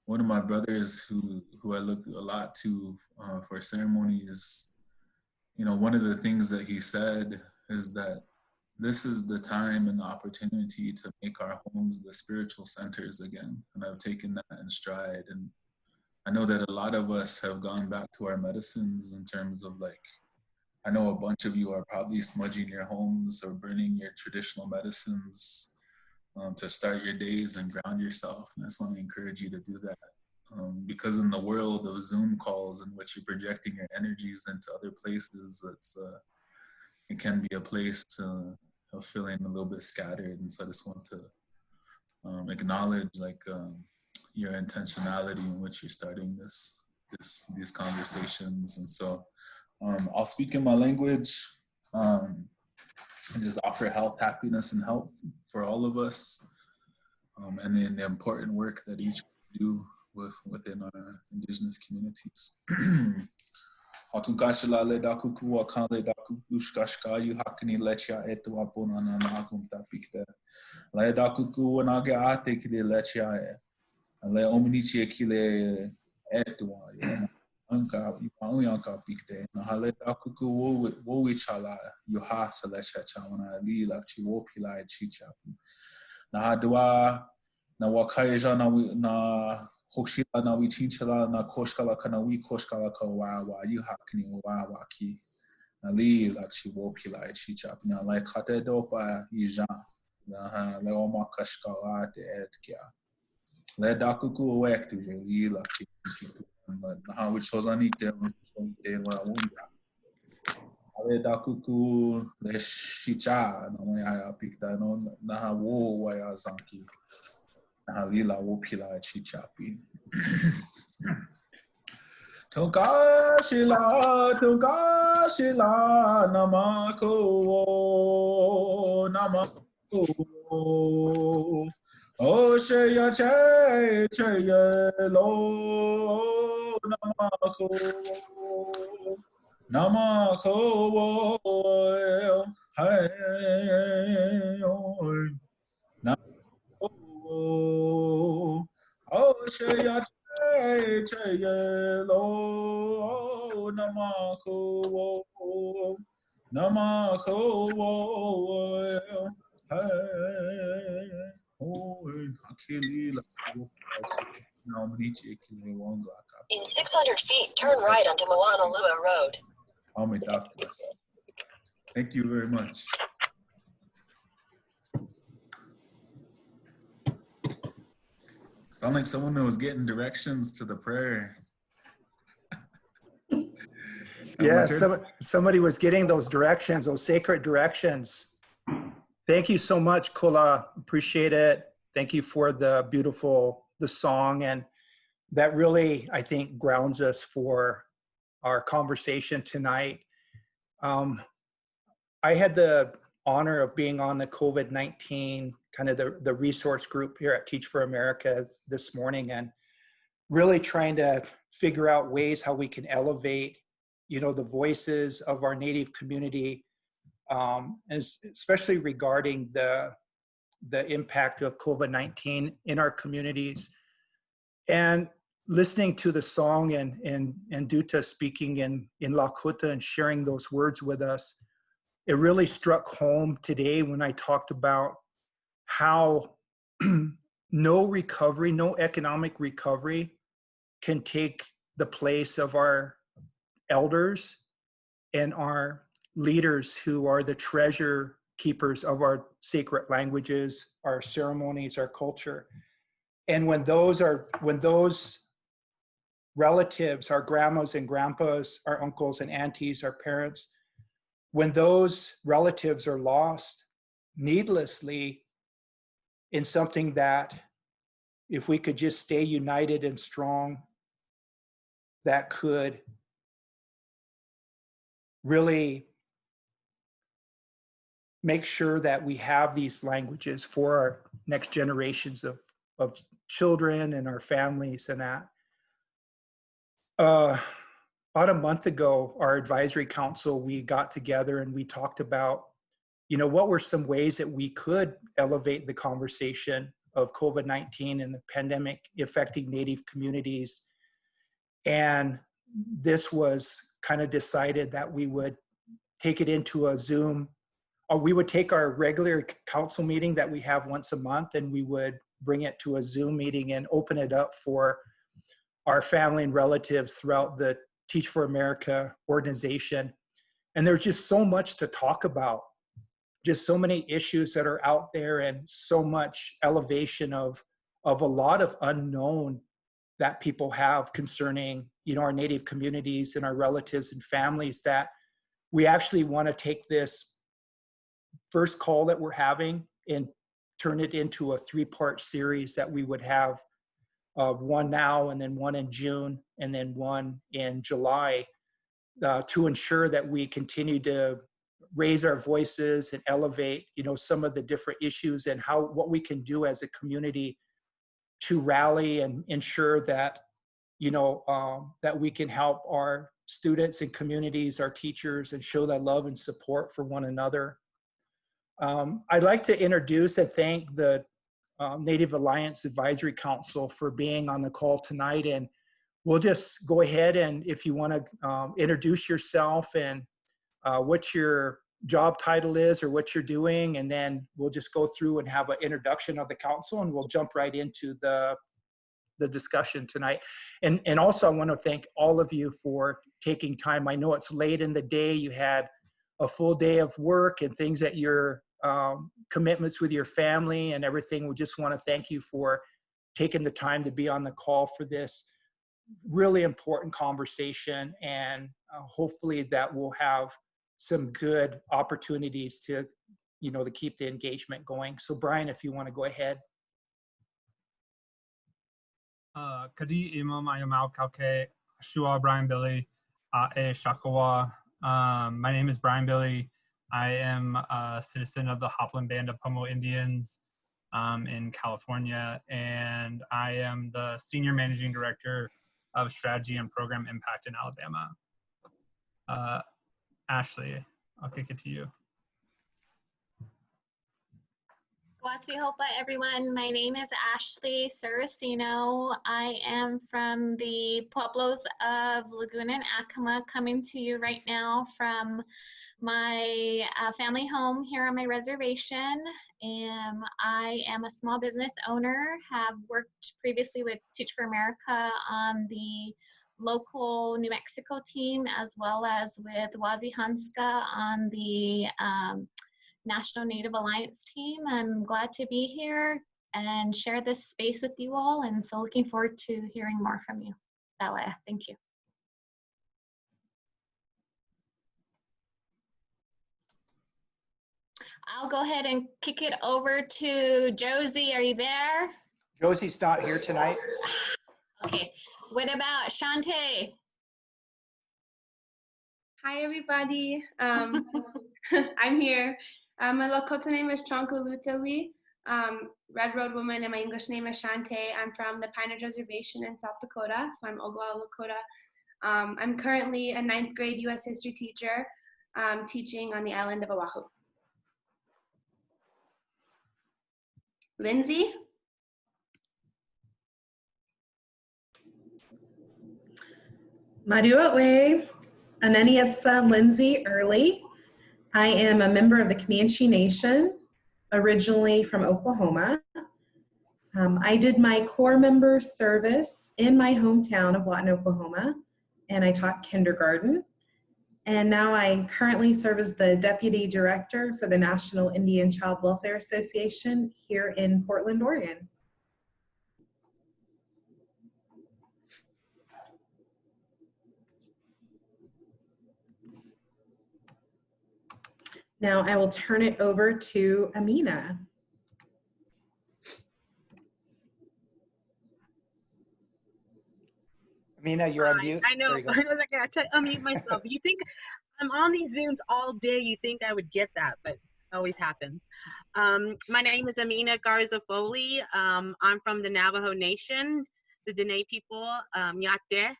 One of my brothers who I look a lot to for ceremonies, one of the things that he said is that this is the time and the opportunity to make our homes the spiritual centers again. And I've taken that in stride. And I know that a lot of us have gone back to our medicines in terms of I know a bunch of you are probably smudging your homes or burning your traditional medicines to start your days and ground yourself. And I just want to encourage you to do that. Because in the world of Zoom calls in which you're projecting your energies into other places, it can be a place of feeling a little bit scattered. And so I just want to acknowledge your intentionality in which you're starting these conversations. And so I'll speak in my language and just offer health, happiness, and health for all of us, and then the important work that each do within our Indigenous communities. Atunkashila le dakuku wakale dakuku shkashka yu hakni lecha etu apona na magum tapikte. Le dakuku wanage ate kile lecha e. Le omnichi kile etu ya. Anka uyanka pikte. Na hale dakuku wo wichala yu ha selecha chawana li lakchi wo pila e chichapi. Na hadwa na wakaja na Hoshila na wichinchila na koshkala kana we koshkala ka wawa you hakni wawa ki na li lakshi wopila chichap na like hate dopa ija na le oma kashkala te etkia le dakuku wek tu je li lakshi na ha which chozani te wa wunda le dakuku le shicha na mo ya pikta no na ha wo wa ya zanki Halila wopila chichapi. Tonkashila namako Osheya che lo namako hey oh shaya che lo namako hey in 600 feet turn right onto Moanalua Road. I'll make that. Thank you very much. Sound like someone that was getting directions to the prayer. Yeah, somebody was getting those directions, those sacred directions. Thank you so much, Kula. Appreciate it. Thank you for the song. And that really, I think, grounds us for our conversation tonight. I had the honor of being on the COVID-19, kind of the resource group here at Teach for America this morning, and really trying to figure out ways how we can elevate, the voices of our Native community, especially regarding the impact of COVID-19 in our communities. And listening to the song and Duta speaking in Lakota and sharing those words with us, it really struck home today when I talked about how no economic recovery can take the place of our elders and our leaders who are the treasure keepers of our sacred languages, our ceremonies, our culture. And when those relatives, our grandmas and grandpas, our uncles and aunties, our parents, when those relatives are lost needlessly in something that, if we could just stay united and strong, that could really make sure that we have these languages for our next generations of children and our families and that. About a month ago, our advisory council, we got together and we talked about, what were some ways that we could elevate the conversation COVID-19 and the pandemic affecting Native communities. And this was kind of decided that we would take it into a Zoom, or we would take our regular council meeting that we have once a month, and we would bring it to a Zoom meeting and open it up for our family and relatives throughout the Teach for America organization. And there's just so much to talk about, just so many issues that are out there, and so much elevation of a lot of unknown that people have concerning, you know, our Native communities and our relatives and families, that we actually want to take this first call that we're having and turn it into a 3-part series that we would have, one now, and then one in June, and then one in July, to ensure that we continue to raise our voices and elevate, you know, some of the different issues and what we can do as a community to rally and ensure that, you know, that we can help our students and communities, our teachers, and show that love and support for one another. I'd like to introduce and thank the Native Alliance Advisory Council for being on the call tonight. And we'll just go ahead, and if you want to introduce yourself and what your job title is or what you're doing, and then we'll just go through and have an introduction of the council, and we'll jump right into the discussion tonight. And also I want to thank all of you for taking time. I know it's late in the day, you had a full day of work and things that your commitments with your family and everything. We just want to thank you for taking the time to be on the call for this really important conversation, and hopefully that will have some good opportunities to, you know, to keep the engagement going. So Brian, if you want to go ahead. Kadi imam ayamau kauke shua Brian Billy e shakawa. My name is Brian Billy. I am a citizen of the Hopland Band of Pomo Indians in California, and I am the Senior Managing Director of Strategy and Program Impact in Alabama. Ashley, I'll kick it to you. Guatsi Hopa, everyone. My name is Ashley Suricino. I am from the Pueblos of Laguna and Acoma, coming to you right now from my family home here on my reservation. I am a small business owner, have worked previously with Teach for America on the local New Mexico team, as well as with Wazi Hanska on the National Native Alliance team. I'm glad to be here and share this space with you all, and so looking forward to hearing more from you. That way, thank you. I'll go ahead and kick it over to Josie. Are you there? Josie's not here tonight. Okay, what about Shantae? Hi, everybody. I'm here. My Lakota name is Chonko Lutawi, Red Road Woman, and my English name is Shantae. I'm from the Pine Ridge Reservation in South Dakota, so I'm Oglala Lakota. I'm currently a 9th grade U.S. history teacher, teaching on the island of Oahu. Lindsay? Maruawe, Ananietsa Lindsay Early. I am a member of the Comanche Nation, originally from Oklahoma. I did my Corps member service in my hometown of Lawton, Oklahoma, and I taught kindergarten. And now I currently serve as the Deputy Director for the National Indian Child Welfare Association here in Portland, Oregon. Now I will turn it over to Amina. Amina, you're on mute. I know. I was like, I had to unmute myself. You think I'm on these Zooms all day, you think I would get that, but it always happens. My name is Amina Garza Foley. I'm from the Navajo Nation, the Dene people, Yate.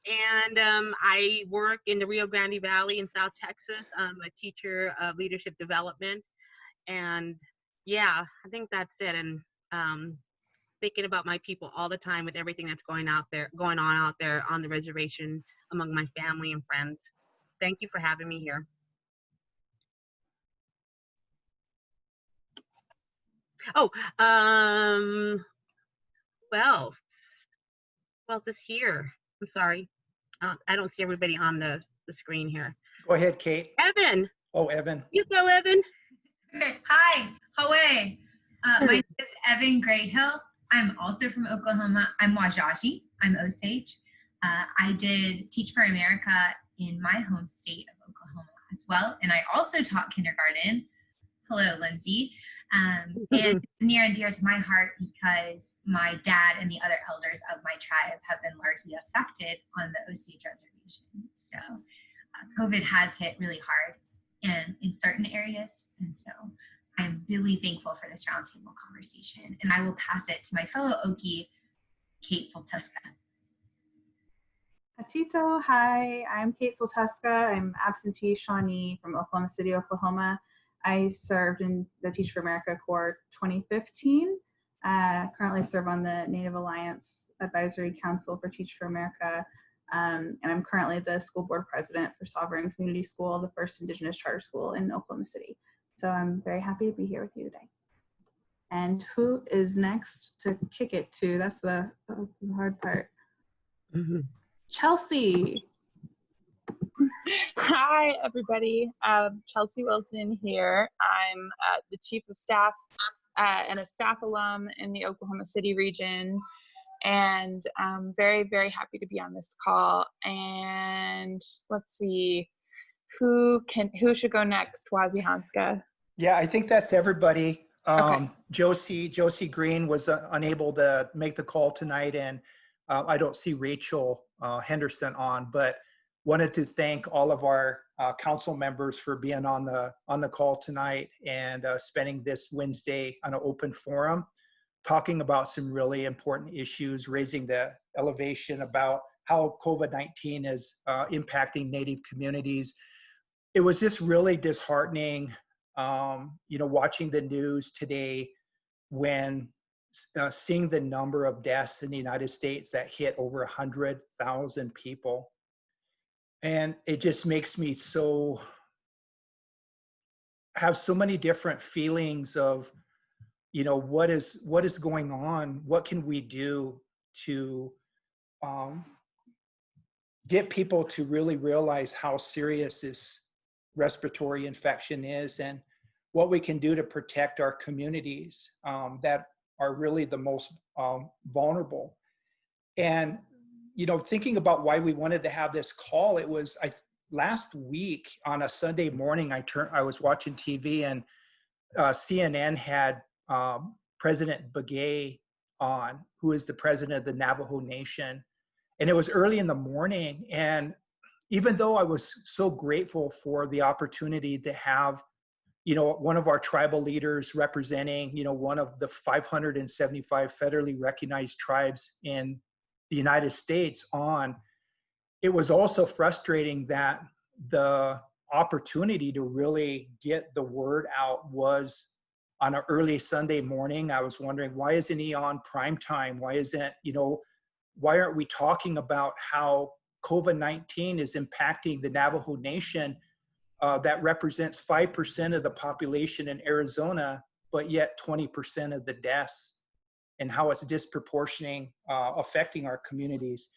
And I work in the Rio Grande Valley in South Texas. I'm a teacher of leadership development. And yeah, I think that's it. And thinking about my people all the time with everything that's going on out there on the reservation among my family and friends. Thank you for having me here. Oh, who else? Who else is here? I'm sorry. I don't see everybody on the screen here. Go ahead, Kate. Evan. Oh, Evan. You go, Evan. Okay. Hi, Hawaii. My name is Evan Grayhill. I'm also from Oklahoma. I'm Wajaji. I'm Osage. I did Teach for America in my home state of Oklahoma as well. And I also taught kindergarten. Hello, Lindsay. And it's near and dear to my heart because my dad and the other elders of my tribe have been largely affected on the Osage Reservation. So COVID has hit really hard in certain areas. And so I'm really thankful for this roundtable conversation. And I will pass it to my fellow Okie, Kate Soltuska. Atito, hi, I'm Kate Soltuska. I'm absentee Shawnee from Oklahoma City, Oklahoma. I served in the Teach for America Corps 2015. Currently serve on the Native Alliance Advisory Council for Teach for America. And I'm currently the school board president for Sovereign Community School, the first Indigenous charter school in Oklahoma City. So I'm very happy to be here with you today. And who is next to kick it to? That's the hard part. Chelsea. Hi, everybody. Chelsea Wilson here. I'm the Chief of Staff and a staff alum in the Oklahoma City region. And I'm very, very happy to be on this call. And let's see, who should go next? Wazi Hanska. Yeah, I think that's everybody. Okay. Josie Green was unable to make the call tonight, and I don't see Rachel Henderson on, but wanted to thank all of our council members for being on the call tonight and spending this Wednesday on an open forum, talking about some really important issues, raising the elevation about how COVID-19 is impacting Native communities. It was just really disheartening, watching the news today when seeing the number of deaths in the United States that hit over 100,000 people. And it just makes me have so many different feelings of, what is going on? What can we do to get people to really realize how serious this respiratory infection is and what we can do to protect our communities that are really the most vulnerable. And, thinking about why we wanted to have this call, it was last week on a Sunday morning, I was watching TV and CNN had President Begay on, who is the president of the Navajo Nation. And it was early in the morning. And even though I was so grateful for the opportunity to have, one of our tribal leaders representing, one of the 575 federally recognized tribes in the United States on, it was also frustrating that the opportunity to really get the word out was on an early Sunday morning. I was wondering, why isn't he on prime time? Why aren't we talking about how COVID-19 is impacting the Navajo Nation that represents 5% of the population in Arizona, but yet 20% of the deaths, and how it's disproportionately affecting our communities.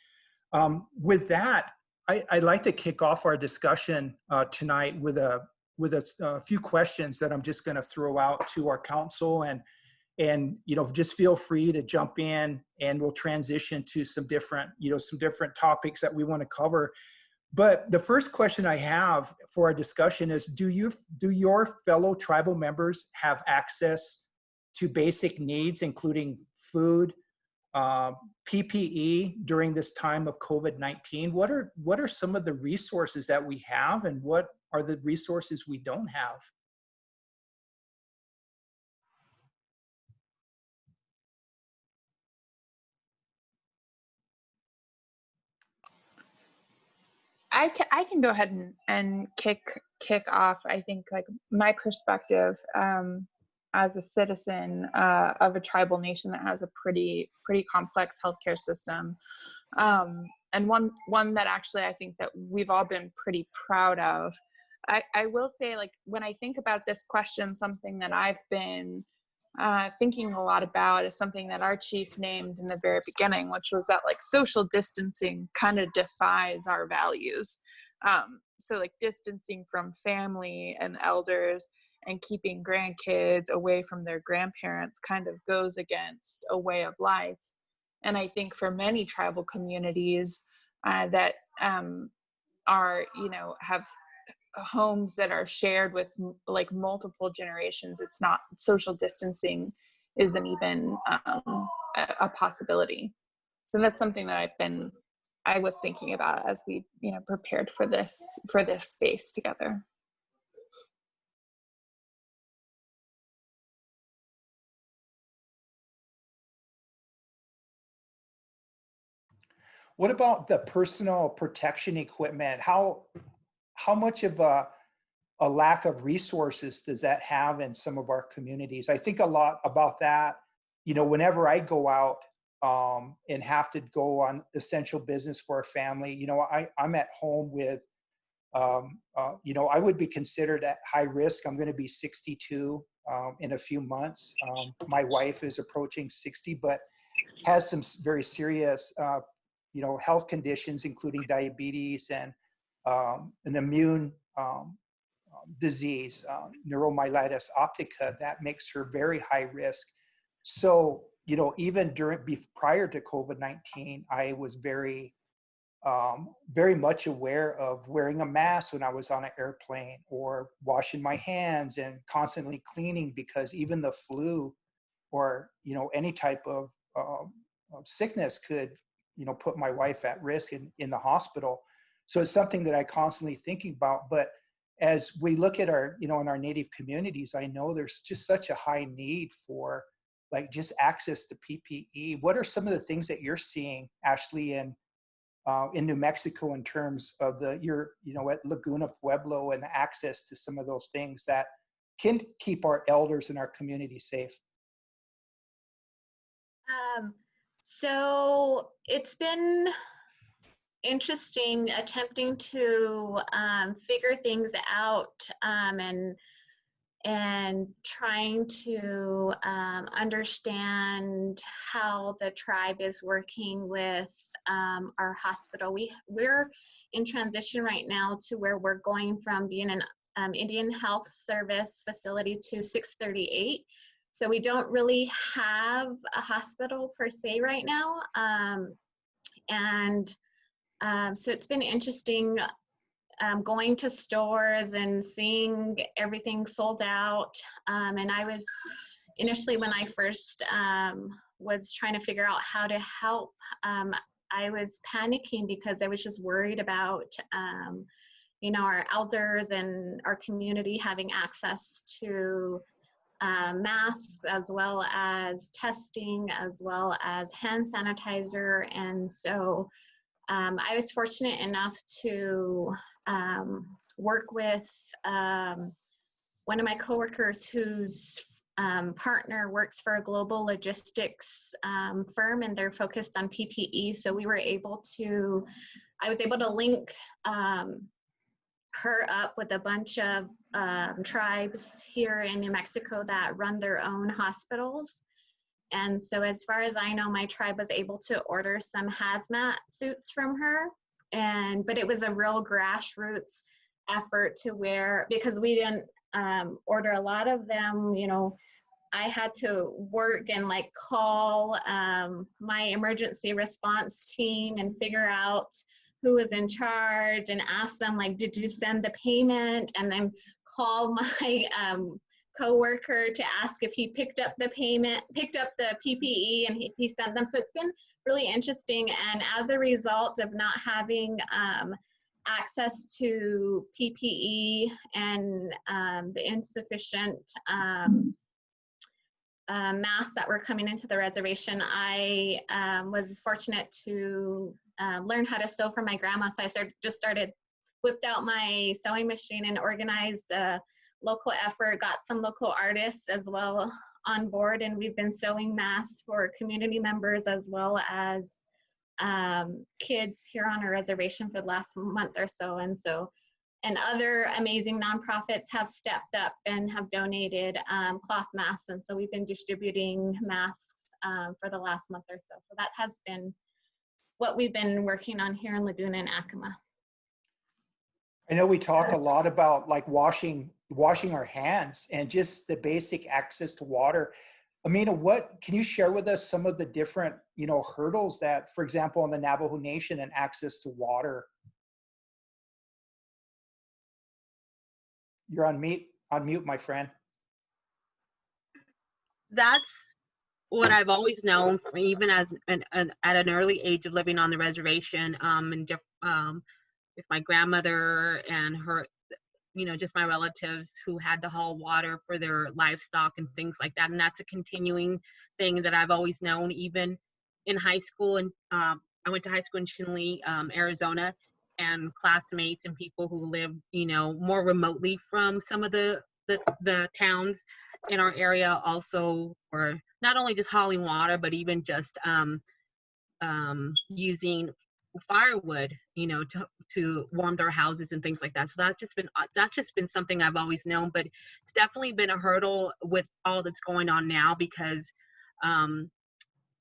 With that, I'd like to kick off our discussion tonight with a few questions that I'm just going to throw out to our council, and just feel free to jump in, and we'll transition to some different topics that we want to cover. But the first question I have for our discussion is, do your fellow tribal members have access to basic needs, including food, PPE during this time of COVID-19? What are some of the resources that we have, and what are the resources we don't have? I can go ahead and kick off. I think, like, my perspective. as a citizen of a tribal nation that has a pretty complex healthcare system, and one that actually I think that we've all been pretty proud of. I will say, like, when I think about this question, something that I've been thinking a lot about is something that our chief named in the very beginning, which was that, like, social distancing kind of defies our values. So, like, distancing from family and elders and keeping grandkids away from their grandparents kind of goes against a way of life. And I think for many tribal communities that are, you know, have homes that are shared with like multiple generations, it's not, social distancing isn't even a possibility. So that's something that I was thinking about as we, you know, prepared for this space together. What about the personal protection equipment? How much of a lack of resources does that have in some of our communities? I think a lot about that. You know, whenever I go out and have to go on essential business for a family, you know, I'm at home with, you know, I would be considered at high risk. I'm going to be 62 in a few months. My wife is approaching 60, but has some very serious, you know, health conditions, including diabetes and an immune disease, neuromyelitis optica, that makes her very high risk. So, you know, even prior to COVID-19, I was very much aware of wearing a mask when I was on an airplane, or washing my hands and constantly cleaning, because even the flu or, you know, any type of sickness could, you know, put my wife at risk in the hospital. So it's something that I constantly thinking about. But as we look at our, you know, in our Native communities, I know there's just such a high need for, like, just access to PPE. What are some of the things that you're seeing, Ashley, in New Mexico in terms of you know, at Laguna Pueblo, and access to some of those things that can keep our elders in our community safe? So it's been interesting attempting to figure things out and trying to understand how the tribe is working with our hospital. We're in transition right now to where we're going from being an Indian Health Service facility to 638. So we don't really have a hospital per se right now. So it's been interesting going to stores and seeing everything sold out. And I was initially, when I first was trying to figure out how to help, I was panicking because I was just worried about, you know, our elders and our community having access to masks, as well as testing, as well as hand sanitizer. And so I was fortunate enough to work with one of my coworkers whose partner works for a global logistics firm, and they're focused on PPE. So I was able to link her up with a bunch of tribes here in New Mexico that run their own hospitals. And so as far as I know, my tribe was able to order some hazmat suits from her. But it was a real grassroots effort to where, because we didn't order a lot of them, you know, I had to work and like call my emergency response team and figure out who was in charge and ask them, like, did you send the payment? And then call my coworker to ask if he picked up the PPE, and he sent them. So it's been really interesting. And as a result of not having access to PPE and the insufficient masks that were coming into the reservation, I was fortunate to learn how to sew from my grandma. So I whipped out my sewing machine and organized a local effort, got some local artists as well on board, and we've been sewing masks for community members as well as kids here on our reservation for the last month or so. And other amazing nonprofits have stepped up and have donated cloth masks, and so we've been distributing masks for the last month or so. So that has been what we've been working on here in Laguna and Acoma. I know we talk a lot about like washing our hands and just the basic access to water. Amina, what can you share with us some of the different, hurdles that, for example, in the Navajo Nation and access to water? You're on mute, my friend. That's what I've always known, even as at an early age of living on the reservation, with my grandmother and her, just my relatives who had to haul water for their livestock and things like that. And that's a continuing thing that I've always known, even in high school. And I went to high school in Chinle, Arizona, and classmates and people who live, more remotely from some of the towns in our area also were not only just hauling water, but even just using firewood, to warm their houses and things like that. So that's just been something I've always known, but it's definitely been a hurdle with all that's going on now, because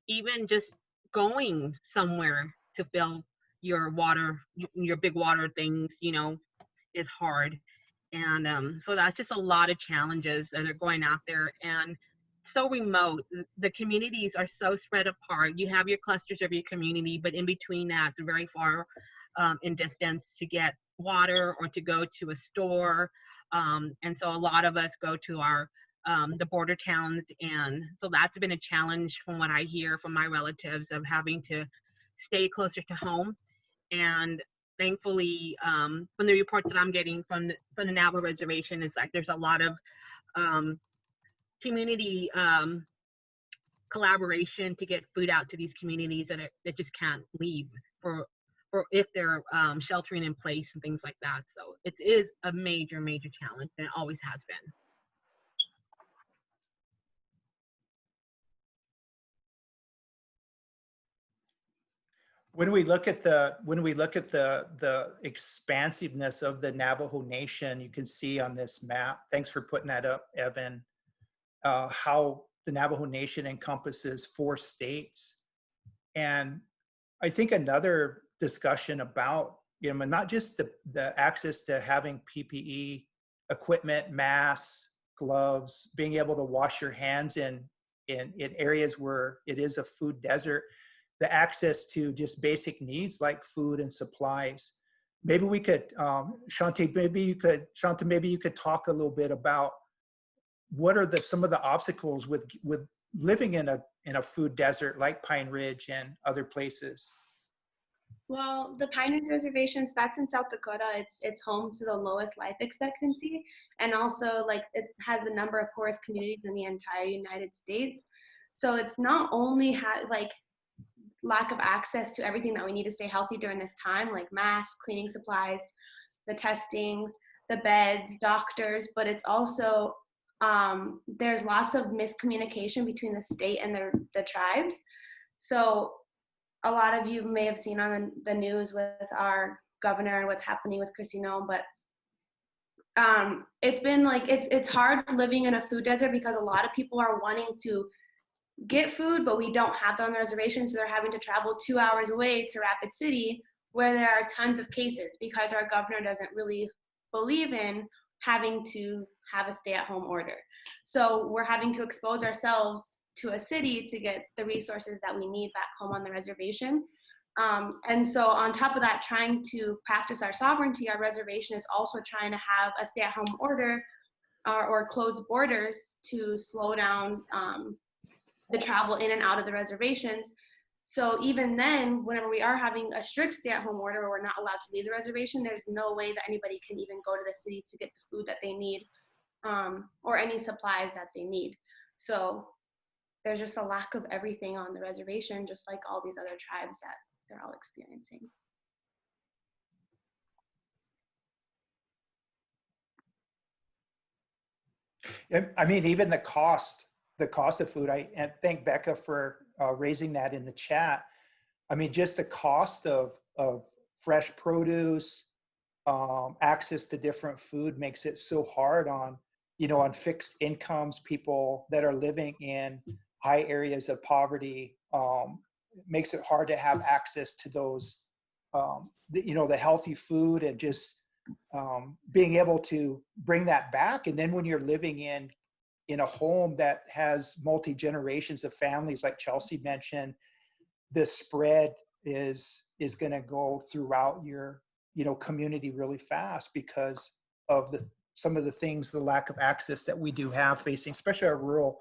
even just going somewhere to fill your water, your big water things, is hard. And so that's just a lot of challenges that are going out there, and so remote. The communities are so spread apart. You have your clusters of your community, but in between that, it's very far in distance to get water or to go to a store. And so a lot of us go to our the border towns, and so that's been a challenge from what I hear from my relatives, of having to stay closer to home. And thankfully, from the reports that I'm getting from the Navajo reservation, is like there's a lot of community collaboration to get food out to these communities that just can't leave for if they're sheltering in place and things like that. So it is a major challenge, and it always has been. When we look at the expansiveness of the Navajo Nation, you can see on this map, thanks for putting that up, Evan, how the Navajo Nation encompasses 4 states. And I think another discussion about, not just the access to having PPE equipment, masks, gloves, being able to wash your hands in areas where it is a food desert, the access to just basic needs like food and supplies. Maybe we could, Shante, maybe you could talk a little bit about what are some of the obstacles with living in a food desert like Pine Ridge and other places. Well, the Pine Ridge Reservations, that's in South Dakota. It's home to the lowest life expectancy, and also like it has the number of poorest communities in the entire United States. So it's not only like lack of access to everything that we need to stay healthy during this time, like masks, cleaning supplies, the testings, the beds, doctors, but it's also there's lots of miscommunication between the state and the tribes. So a lot of you may have seen on the news with our governor and what's happening with Chrissy Noem, but it's been like, it's hard living in a food desert, because a lot of people are wanting to get food, but we don't have that on the reservation, so they're having to travel 2 hours away to Rapid City, where there are tons of cases, because our governor doesn't really believe in having to have a stay-at-home order. So we're having to expose ourselves to a city to get the resources that we need back home on the reservation. And so on top of that, trying to practice our sovereignty, our reservation is also trying to have a stay-at-home order or closed borders to slow down the travel in and out of the reservations. So even then, whenever we are having a strict stay-at-home order where we're not allowed to leave the reservation, there's no way that anybody can even go to the city to get the food that they need, or any supplies that they need. So there's just a lack of everything on the reservation, just like all these other tribes that they're all experiencing. I mean, even the cost of food, and thank Becca for raising that in the chat. I mean, just the cost of fresh produce, access to different food makes it so hard on, on fixed incomes, people that are living in high areas of poverty. Makes it hard to have access to those, the healthy food, and just being able to bring that back. And then when you're living in a home that has multi-generations of families, like Chelsea mentioned, the spread is going to go throughout your community really fast because of some of the things, the lack of access that we do have facing, especially our rural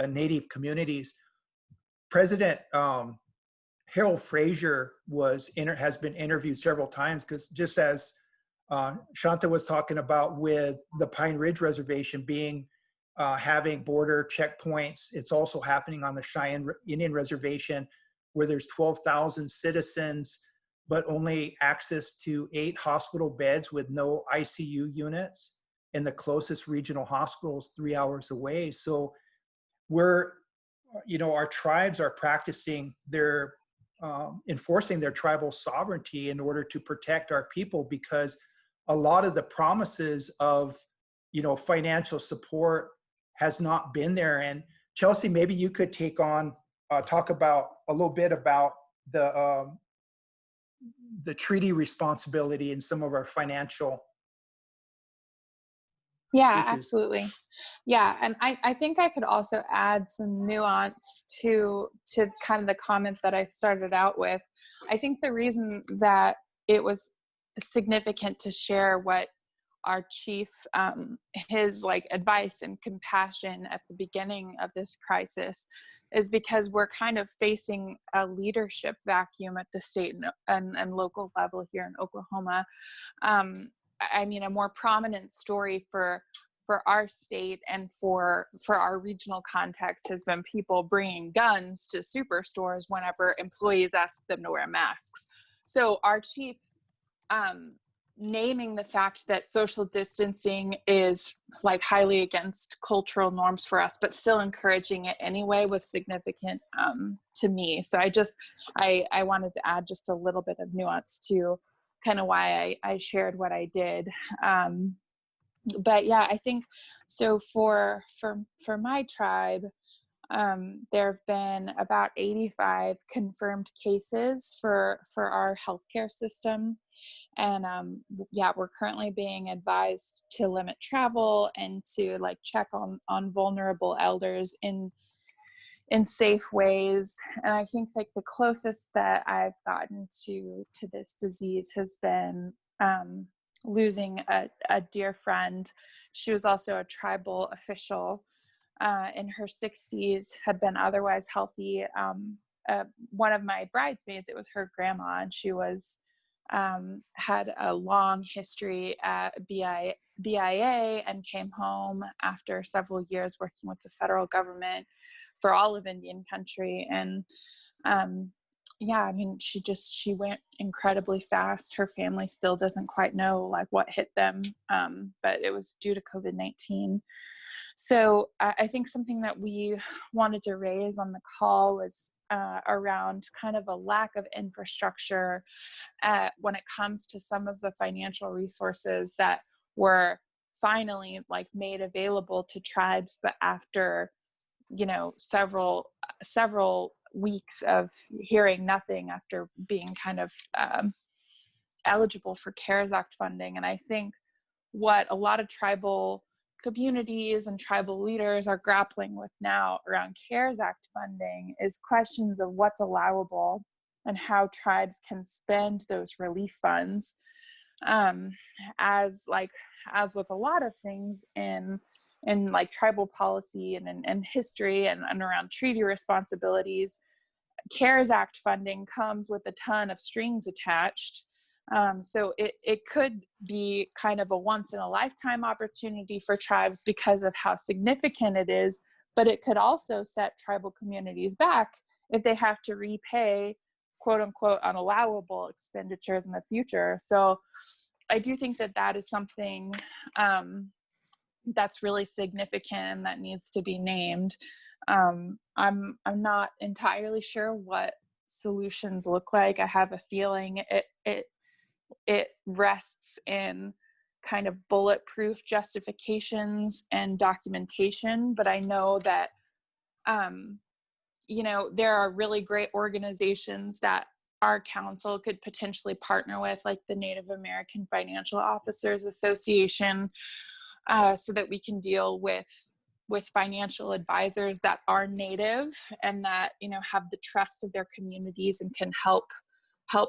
native communities. President Harold Frazier has been interviewed several times, because just as Shanta was talking about with the Pine Ridge Reservation being having border checkpoints, it's also happening on the Cheyenne Indian Reservation, where there's 12,000 citizens, but only access to 8 hospital beds with no ICU units, and the closest regional hospital is 3 hours away. So our tribes are practicing their, enforcing their tribal sovereignty in order to protect our people, because a lot of the promises of, financial support has not been there. And Chelsea, maybe you could talk about a little bit about the treaty responsibility and some of our financial Yeah, issues. absolutely. Yeah, and I think I could also add some nuance to kind of the comment that I started out with. I think the reason that it was significant to share what our chief, his advice and compassion at the beginning of this crisis, is because we're kind of facing a leadership vacuum at the state and local level here in Oklahoma. I mean, a more prominent story for our state and for our regional context has been people bringing guns to superstores whenever employees ask them to wear masks. So our chief naming the fact that social distancing is highly against cultural norms for us, but still encouraging it anyway, was significant to me. So I wanted to add just a little bit of nuance to kind of why I shared what I did. But yeah, I think so for my tribe, there have been about 85 confirmed cases for our healthcare system. And we're currently being advised to limit travel and to check on vulnerable elders in safe ways. And I think the closest that I've gotten to this disease has been losing a dear friend. She was also a tribal official in her 60s, had been otherwise healthy. One of my bridesmaids, it was her grandma, and she was had a long history at BIA and came home after several years working with the federal government for all of Indian country. And I mean, she went incredibly fast. Her family still doesn't quite know what hit them, but it was due to COVID-19. So I think something that we wanted to raise on the call was around kind of a lack of infrastructure when it comes to some of the financial resources that were finally made available to tribes, but after several weeks of hearing nothing, after being kind of eligible for CARES Act funding. And I think what a lot of tribal communities and tribal leaders are grappling with now around CARES Act funding is questions of what's allowable and how tribes can spend those relief funds. As with a lot of things in tribal policy and history and around treaty responsibilities, CARES Act funding comes with a ton of strings attached. So it could be kind of a once in a lifetime opportunity for tribes because of how significant it is, but it could also set tribal communities back if they have to repay quote unquote unallowable expenditures in the future. So I do think that is something that's really significant and that needs to be named. I'm not entirely sure what solutions look like. I have a feeling it rests in kind of bulletproof justifications and documentation, but I know that there are really great organizations that our council could potentially partner with, like the Native American Financial Officers Association, so that we can deal with financial advisors that are Native and that have the trust of their communities and can help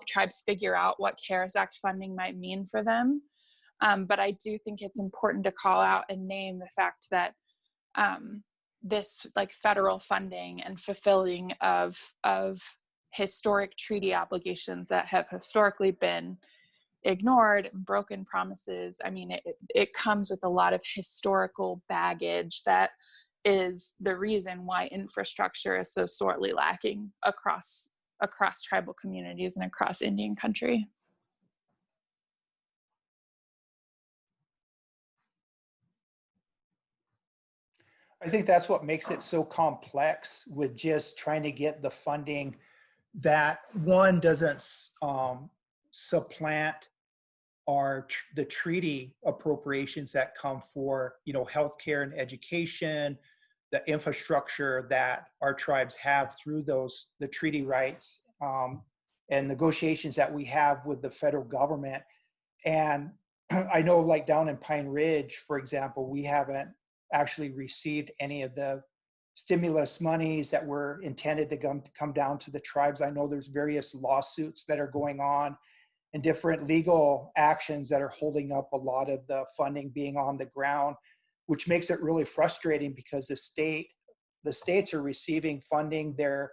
tribes figure out what CARES Act funding might mean for them. But I do think it's important to call out and name the fact that this federal funding and fulfilling of historic treaty obligations that have historically been ignored and broken promises. I mean, it comes with a lot of historical baggage that is the reason why infrastructure is so sorely lacking across tribal communities and across Indian country. I think that's what makes it so complex with just trying to get the funding that one doesn't supplant the treaty appropriations that come for healthcare and education, the infrastructure that our tribes have through the treaty rights and negotiations that we have with the federal government. And I know, like down in Pine Ridge, for example, we haven't actually received any of the stimulus monies that were intended to come down to the tribes. I know there's various lawsuits that are going on and different legal actions that are holding up a lot of the funding being on the ground, which makes it really frustrating because the states are receiving funding. They're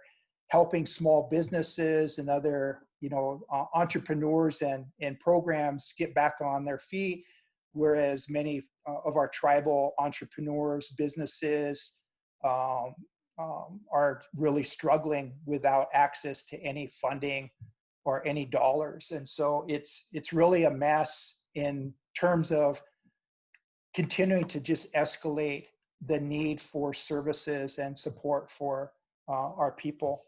helping small businesses and other entrepreneurs and programs get back on their feet, whereas many of our tribal entrepreneurs, businesses are really struggling without access to any funding or any dollars. And so it's really a mess in terms of continuing to just escalate the need for services and support for our people.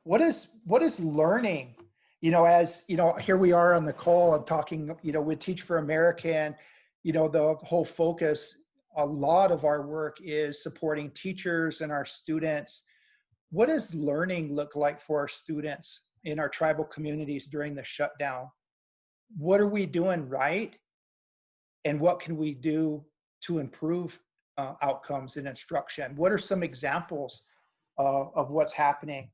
What is learning? As here we are on the call, I'm talking, with Teach for America, and the whole focus, a lot of our work is supporting teachers and our students. What does learning look like for our students in our tribal communities during the shutdown? What are we doing right? And what can we do to improve outcomes in instruction? What are some examples of what's happening?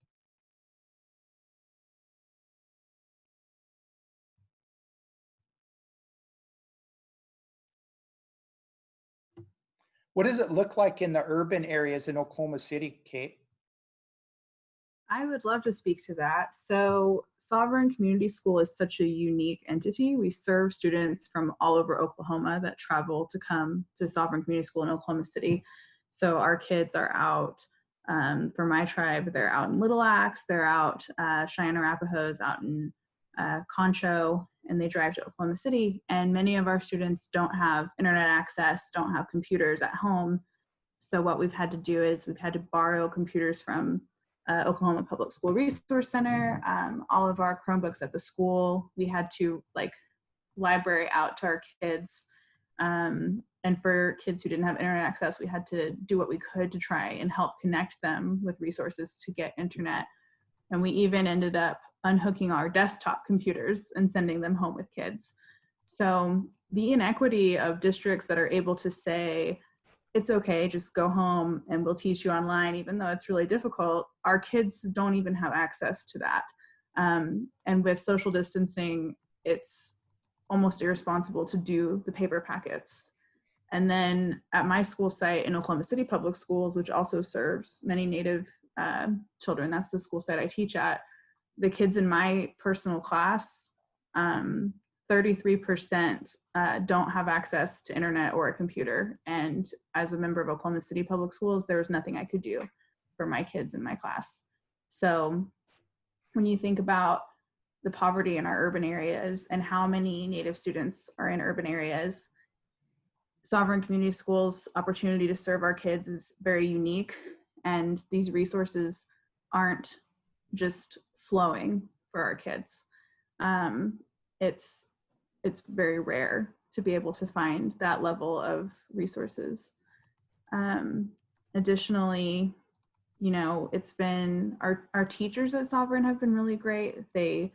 What does it look like in the urban areas in Oklahoma City, Kate? I would love to speak to that. So Sovereign Community School is such a unique entity. We serve students from all over Oklahoma that travel to come to Sovereign Community School in Oklahoma City. So our kids are out, for my tribe, they're out in Little Axe, they're out Cheyenne Arapahoes, out in Concho, and they drive to Oklahoma City. And many of our students don't have internet access, don't have computers at home. So what we've had to do is we've had to borrow computers from Oklahoma Public School Resource Center, all of our Chromebooks at the school. We had to library out to our kids. And for kids who didn't have internet access, we had to do what we could to try and help connect them with resources to get internet. And we even ended up unhooking our desktop computers and sending them home with kids. So the inequity of districts that are able to say, it's okay, just go home and we'll teach you online, even though it's really difficult, our kids don't even have access to that. And with social distancing, it's almost irresponsible to do the paper packets. And then at my school site in Oklahoma City Public Schools, which also serves many Native children, that's the school site I teach at, the kids in my personal class, 33% don't have access to internet or a computer. And as a member of Oklahoma City Public Schools, there was nothing I could do for my kids in my class. So when you think about the poverty in our urban areas and how many Native students are in urban areas. Sovereign Community Schools' opportunity to serve our kids is very unique, and these resources aren't just flowing for our kids. It's very rare to be able to find that level of resources. Additionally, you know, it's been our teachers at Sovereign have been really great. They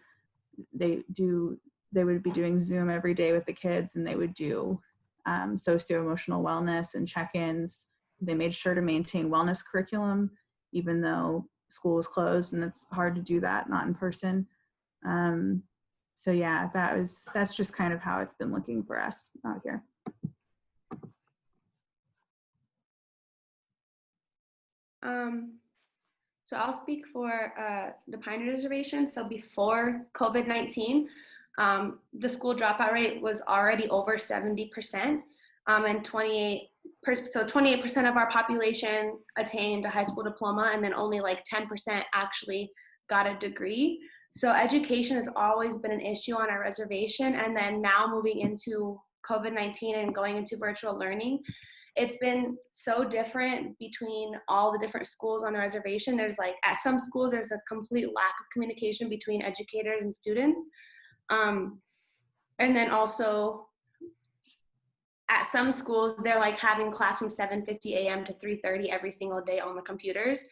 would be doing Zoom every day with the kids, and they would do socio-emotional wellness and check-ins. They made sure to maintain wellness curriculum, even though school was closed, and it's hard to do that not in person. So yeah, that's just kind of how it's been looking for us out here. So I'll speak for the Pioneer Reservation. So before COVID-19, the school dropout rate was already over 70%, and 28% of our population attained a high school diploma, and then only like 10% actually got a degree. So education has always been an issue on our reservation, and then now moving into COVID-19 and going into virtual learning, it's been so different between all the different schools on the reservation. There's like, at some schools, there's a complete lack of communication between educators and students. And then also at some schools, they're like having class from 7:50 a.m. to 3:30 every single day on the computers.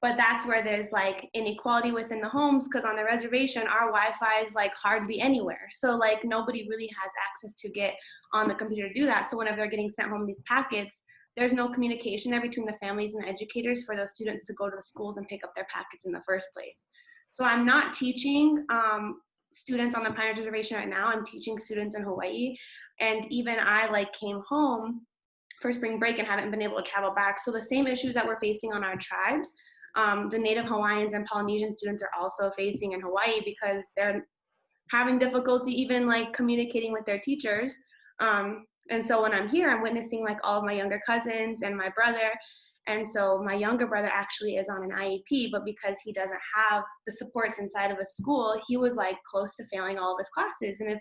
But that's where there's like inequality within the homes, because on the reservation, our Wi-Fi is like hardly anywhere. So like nobody really has access to get on the computer to do that. So whenever they're getting sent home these packets, there's no communication there between the families and the educators for those students to go to the schools and pick up their packets in the first place. So I'm not teaching students on the Pioneer Reservation right now. I'm teaching students in Hawaii. And even I like came home for spring break and haven't been able to travel back. So the same issues that we're facing on our tribes, the Native Hawaiians and Polynesian students are also facing in Hawaii, because they're having difficulty even like communicating with their teachers. And so when I'm here, I'm witnessing like all of my younger cousins and my brother. And so my younger brother actually is on an IEP, but because he doesn't have the supports inside of a school, he was like close to failing all of his classes. And if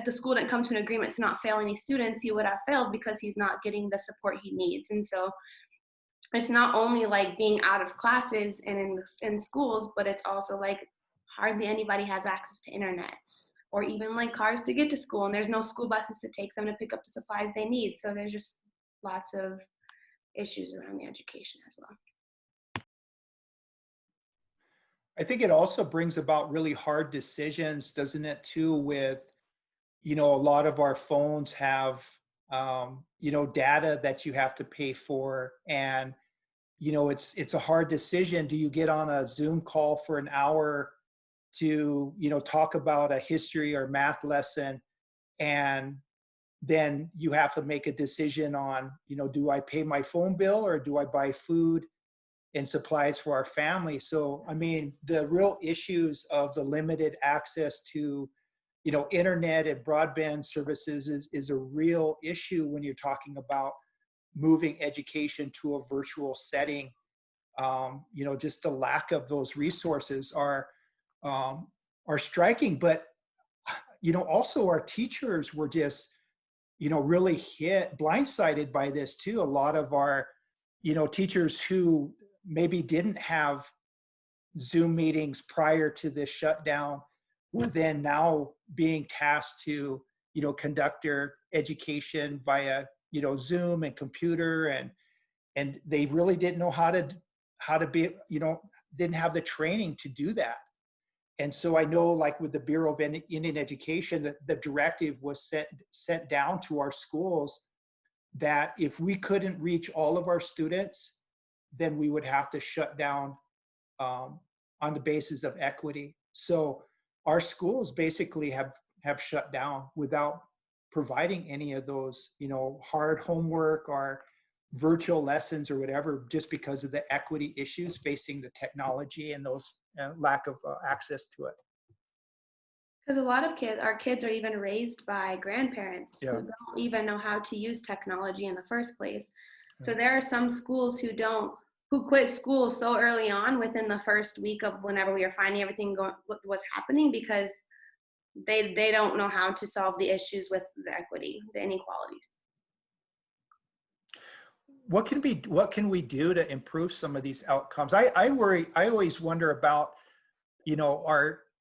the school didn't come to an agreement to not fail any students, he would have failed because he's not getting the support he needs. And so it's not only like being out of classes and in schools, but it's also like hardly anybody has access to internet or even like cars to get to school, and there's no school buses to take them to pick up the supplies they need. So there's just lots of issues around the education as well. I think it also brings about really hard decisions, doesn't it, too, with, you know, a lot of our phones have, you know, data that you have to pay for. And, you know, it's a hard decision. Do you get on a Zoom call for an hour to, you know, talk about a history or math lesson, and then you have to make a decision on, you know, do I pay my phone bill or do I buy food and supplies for our family? So, I mean, the real issues of the limited access to, you know, internet and broadband services is a real issue when you're talking about moving education to a virtual setting. You know, just the lack of those resources are striking. But, you know, also our teachers were just, you know, really blindsided by this too. A lot of our, you know, teachers who maybe didn't have Zoom meetings prior to this shutdown were then now being tasked to, you know, conduct their education via, you know, Zoom and computer, and they really didn't know how to be, you know, didn't have the training to do that. And so I know, like with the Bureau of Indian Education, the directive was sent down to our schools that if we couldn't reach all of our students, then we would have to shut down on the basis of equity. So our schools basically have shut down without providing any of those, you know, hard homework or virtual lessons or whatever, just because of the equity issues facing the technology and those lack of access to it. Because a lot of our kids are even raised by grandparents Yeah. who don't even know how to use technology in the first place. So there are some schools who don't who quit school so early on within the first week of whenever we were finding everything what was happening, because they don't know how to solve the issues with the equity, the inequalities. What can we do to improve some of these outcomes? I always wonder about,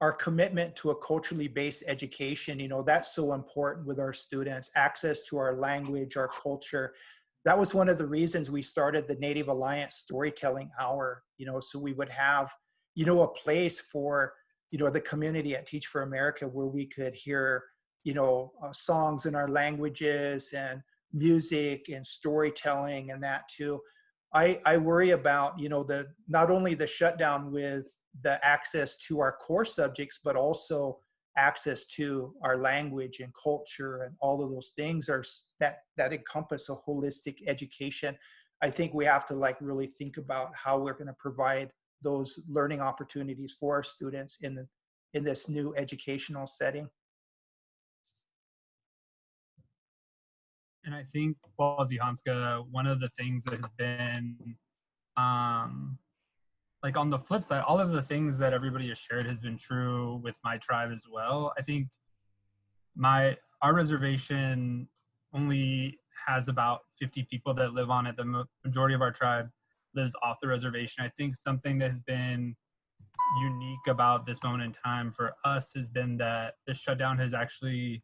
our commitment to a culturally based education. That's so important with our students, access to our language, our culture. That was one of the reasons we started the Native Alliance Storytelling Hour, so we would have, a place for, the community at Teach for America where we could hear, songs in our languages and music and storytelling and that too. I worry about, not only the shutdown with the access to our core subjects, but also access to our language and culture, and all of those things that encompass a holistic education. I think we have to really think about how we're going to provide those learning opportunities for our students in this new educational setting. And I think, Zihanska, one of the things that has been, on the flip side, all of the things that everybody has shared has been true with my tribe as well. I think our reservation only has about 50 people that live on it. The majority of our tribe lives off the reservation. I think something that has been unique about this moment in time for us has been that the shutdown has actually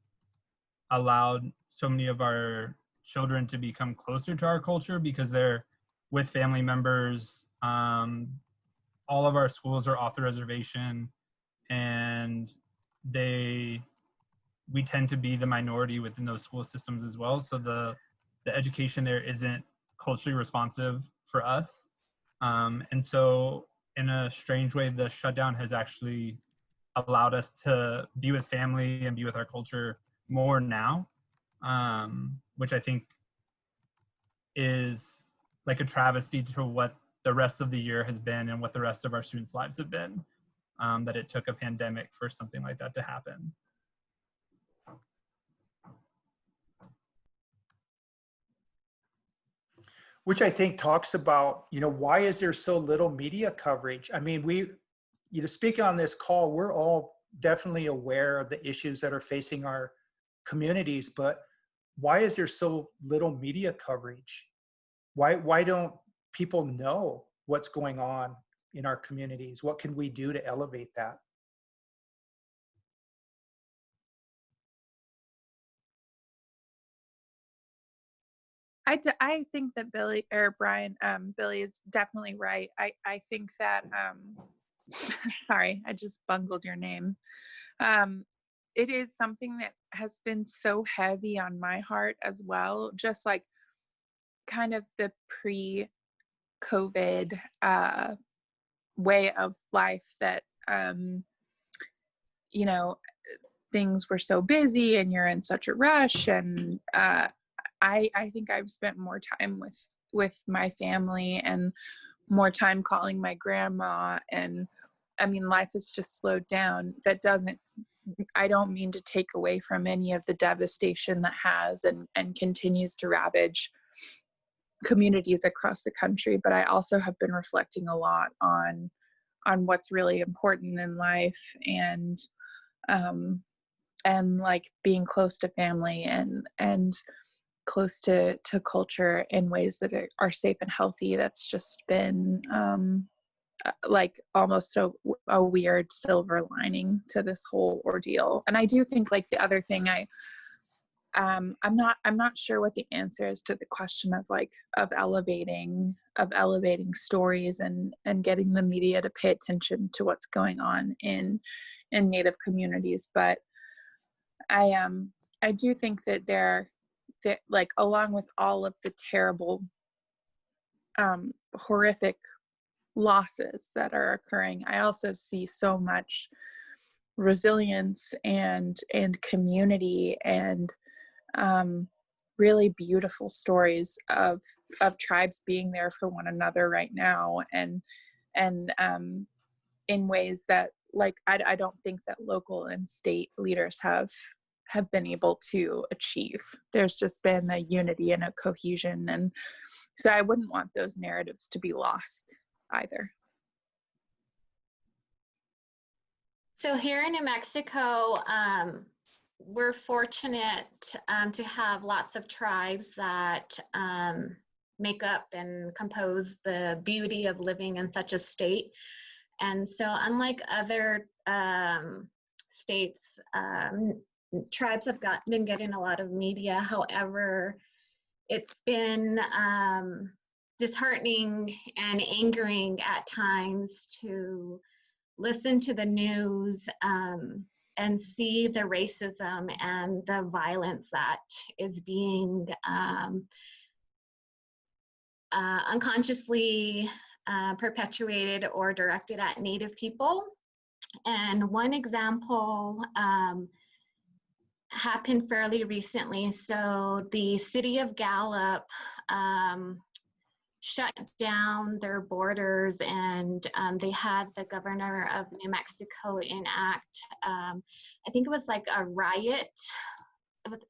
allowed so many of our children to become closer to our culture because they're with family members. All of our schools are off the reservation, and we tend to be the minority within those school systems as well. So the education there isn't culturally responsive for us. And so in a strange way, the shutdown has actually allowed us to be with family and be with our culture more now, which I think is like a travesty to what the rest of the year has been and what the rest of our students' lives have been, that it took a pandemic for something like that to happen. Which I think talks about, why is there so little media coverage? I mean, speaking on this call, we're all definitely aware of the issues that are facing our communities, but why is there so little media coverage? Why don't people know what's going on in our communities? What can we do to elevate that? I think that Billy is definitely right. I think that, sorry, I just bungled your name. It is something that has been so heavy on my heart as well, just like kind of the pre-COVID way of life that, things were so busy and you're in such a rush. And I think I've spent more time with my family and more time calling my grandma. And I mean, life has just slowed down. I don't mean to take away from any of the devastation that has and continues to ravage communities across the country. But I also have been reflecting a lot on what's really important in life, and like being close to family and close to culture in ways that are safe and healthy. That's just been like almost a weird silver lining to this whole ordeal. And I do think, like, the other thing I'm not sure what the answer is to the question of elevating stories and getting the media to pay attention to what's going on in Native communities. But I do think that that, like, along with all of the terrible, horrific losses that are occurring, I also see so much resilience and community and really beautiful stories of tribes being there for one another right now, and in ways that, like, I don't think that local and state leaders have have been able to achieve. There's just been a unity and a cohesion, and so I wouldn't want those narratives to be lost either. So here in New Mexico, we're fortunate to have lots of tribes that make up and compose the beauty of living in such a state. And so unlike other states, tribes have been getting a lot of media. However, it's been disheartening and angering at times to listen to the news and see the racism and the violence that is being unconsciously perpetuated or directed at Native people. And one example happened fairly recently. So the city of Gallup shut down their borders, and they had the governor of New Mexico enact, I think it was like a riot,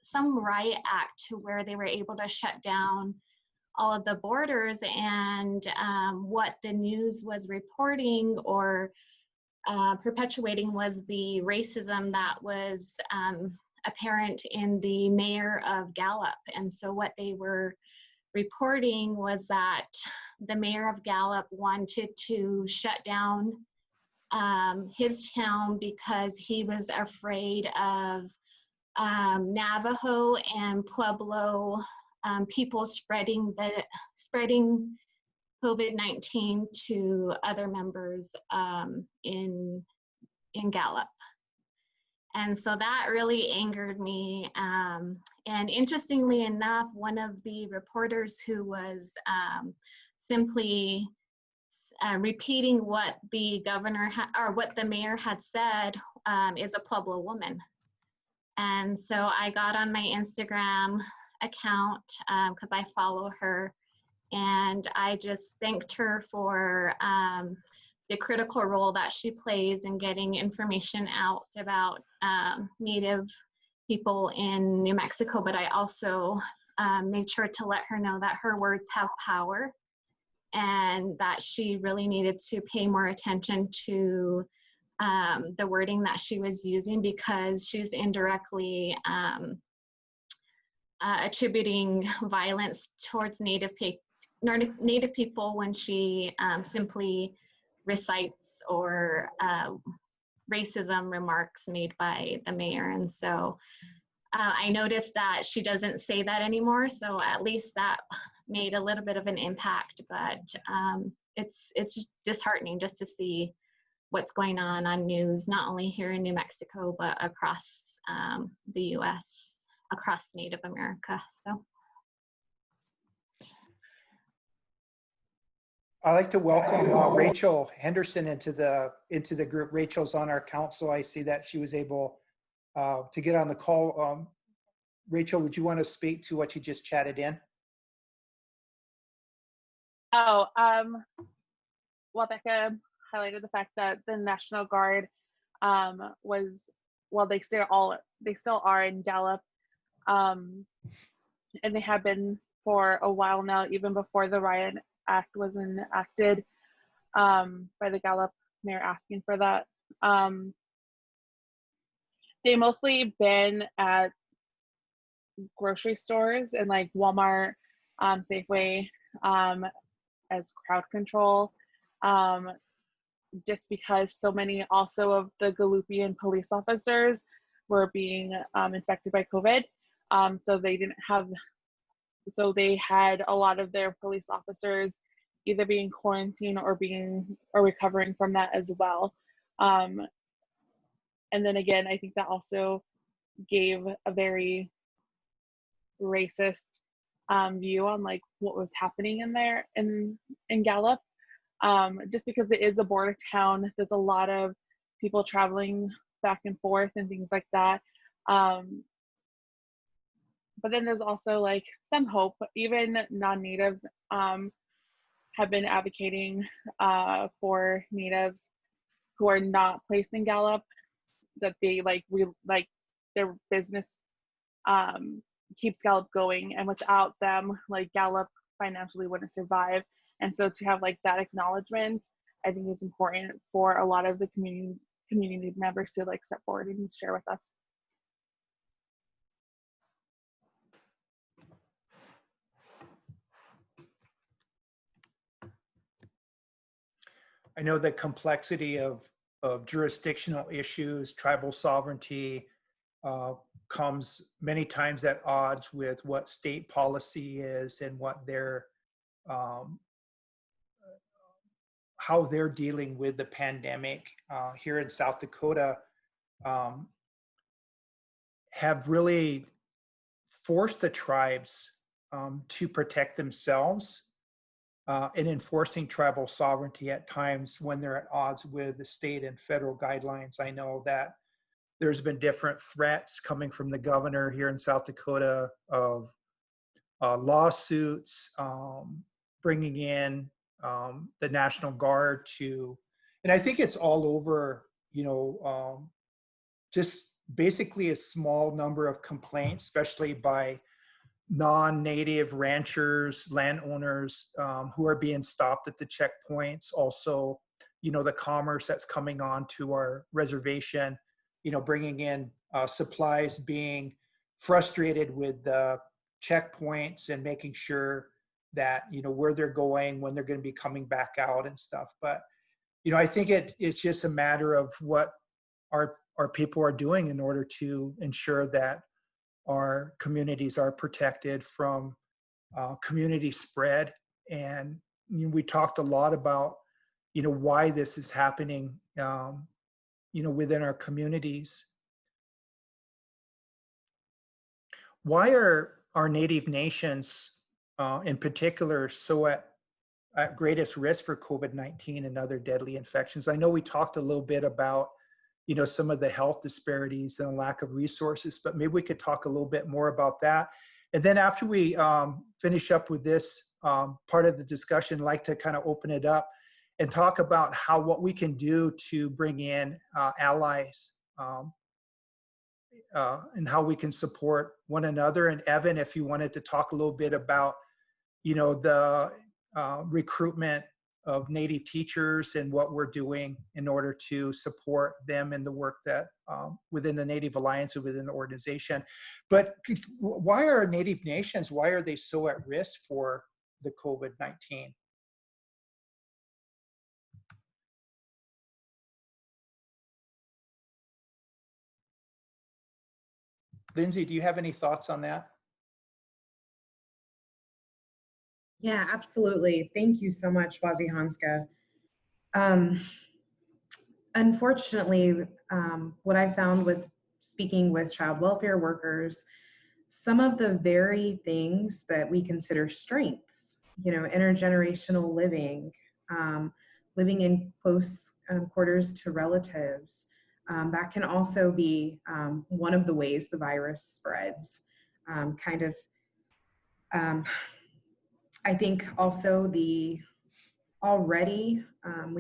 some riot act to where they were able to shut down all of the borders. And what the news was reporting or perpetuating was the racism that was apparent in the mayor of Gallup. And so what they were reporting was that the mayor of Gallup wanted to shut down his town because he was afraid of Navajo and Pueblo people spreading COVID-19 to other members in Gallup. And so that really angered me. And interestingly enough, one of the reporters who was simply repeating what the governor or what the mayor had said is a Pueblo woman. And so I got on my Instagram account because I follow her, and I just thanked her for the critical role that she plays in getting information out about Native people in New Mexico. But I also made sure to let her know that her words have power and that she really needed to pay more attention to the wording that she was using, because she's indirectly attributing violence towards Native people when she simply recites or racism remarks made by the mayor. And so I noticed that she doesn't say that anymore, so at least that made a little bit of an impact. But it's just disheartening just to see what's going on news, not only here in New Mexico, but across the US, across Native America. So I'd like to welcome Rachel Henderson into the group. Rachel's on our council. I see that she was able to get on the call. Rachel, would you want to speak to what you just chatted in? Oh, well, Becca highlighted the fact that the National Guard was, well, they still are in Gallup, and they have been for a while now, even before the Riot Act was enacted by the Gallup mayor asking for that. They mostly been at grocery stores and like Walmart, Safeway, as crowd control, just because so many also of the Gallupian police officers were being infected by COVID. So they had a lot of their police officers either being quarantined or recovering from that as well. And then again, I think that also gave a very racist view on like what was happening in there in Gallup, just because it is a border town. There's a lot of people traveling back and forth and things like that. But then there's also like some hope. Even non-natives have been advocating for natives who are not placed in Gallup, that they their business keeps Gallup going, and without them, like Gallup financially wouldn't survive. And so to have like that acknowledgement, I think is important for a lot of the community members to like step forward and share with us. I know the complexity of jurisdictional issues, tribal sovereignty, comes many times at odds with what state policy is and what their how they're dealing with the pandemic. Here in South Dakota, have really forced the tribes to protect themselves in enforcing tribal sovereignty at times when they're at odds with the state and federal guidelines. I know that there's been different threats coming from the governor here in South Dakota of lawsuits, bringing in the National Guard to, and I think it's all over, just basically a small number of complaints, especially by non-native ranchers, landowners who are being stopped at the checkpoints. Also, the commerce that's coming on to our reservation, bringing in supplies, being frustrated with the checkpoints and making sure that, where they're going, when they're going to be coming back out and stuff. But, I think it's just a matter of what our people are doing in order to ensure that our communities are protected from community spread. And we talked a lot about, why this is happening, within our communities. Why are our Native nations in particular so at greatest risk for COVID-19 and other deadly infections? I know we talked a little bit about some of the health disparities and a lack of resources, but maybe we could talk a little bit more about that. And then after we finish up with this part of the discussion, I'd like to kind of open it up and talk about what we can do to bring in allies and how we can support one another. And Evan, if you wanted to talk a little bit about, the recruitment of Native teachers and what we're doing in order to support them in the work that within the Native Alliance and within the organization. But why are Native nations, why are they so at risk for the COVID-19? Lindsay, do you have any thoughts on that? Yeah, absolutely. Thank you so much, Wazihanska. Unfortunately, what I found with speaking with child welfare workers, some of the very things that we consider strengths, intergenerational living, living in close quarters to relatives, that can also be one of the ways the virus spreads. I think also we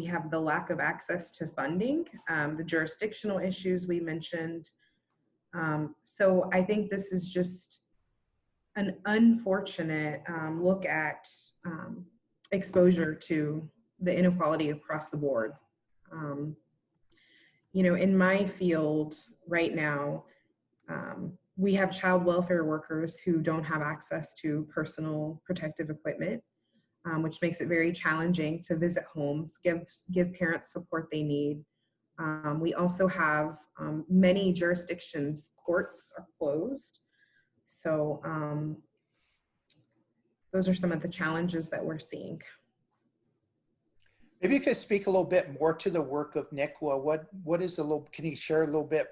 have the lack of access to funding, the jurisdictional issues we mentioned. So I think this is just an unfortunate look at exposure to the inequality across the board. In my field right now, we have child welfare workers who don't have access to personal protective equipment, which makes it very challenging to visit homes, give parents support they need. We also have many jurisdictions, courts are closed. So those are some of the challenges that we're seeing. Maybe you could speak a little bit more to the work of NICWA. What is can you share a little bit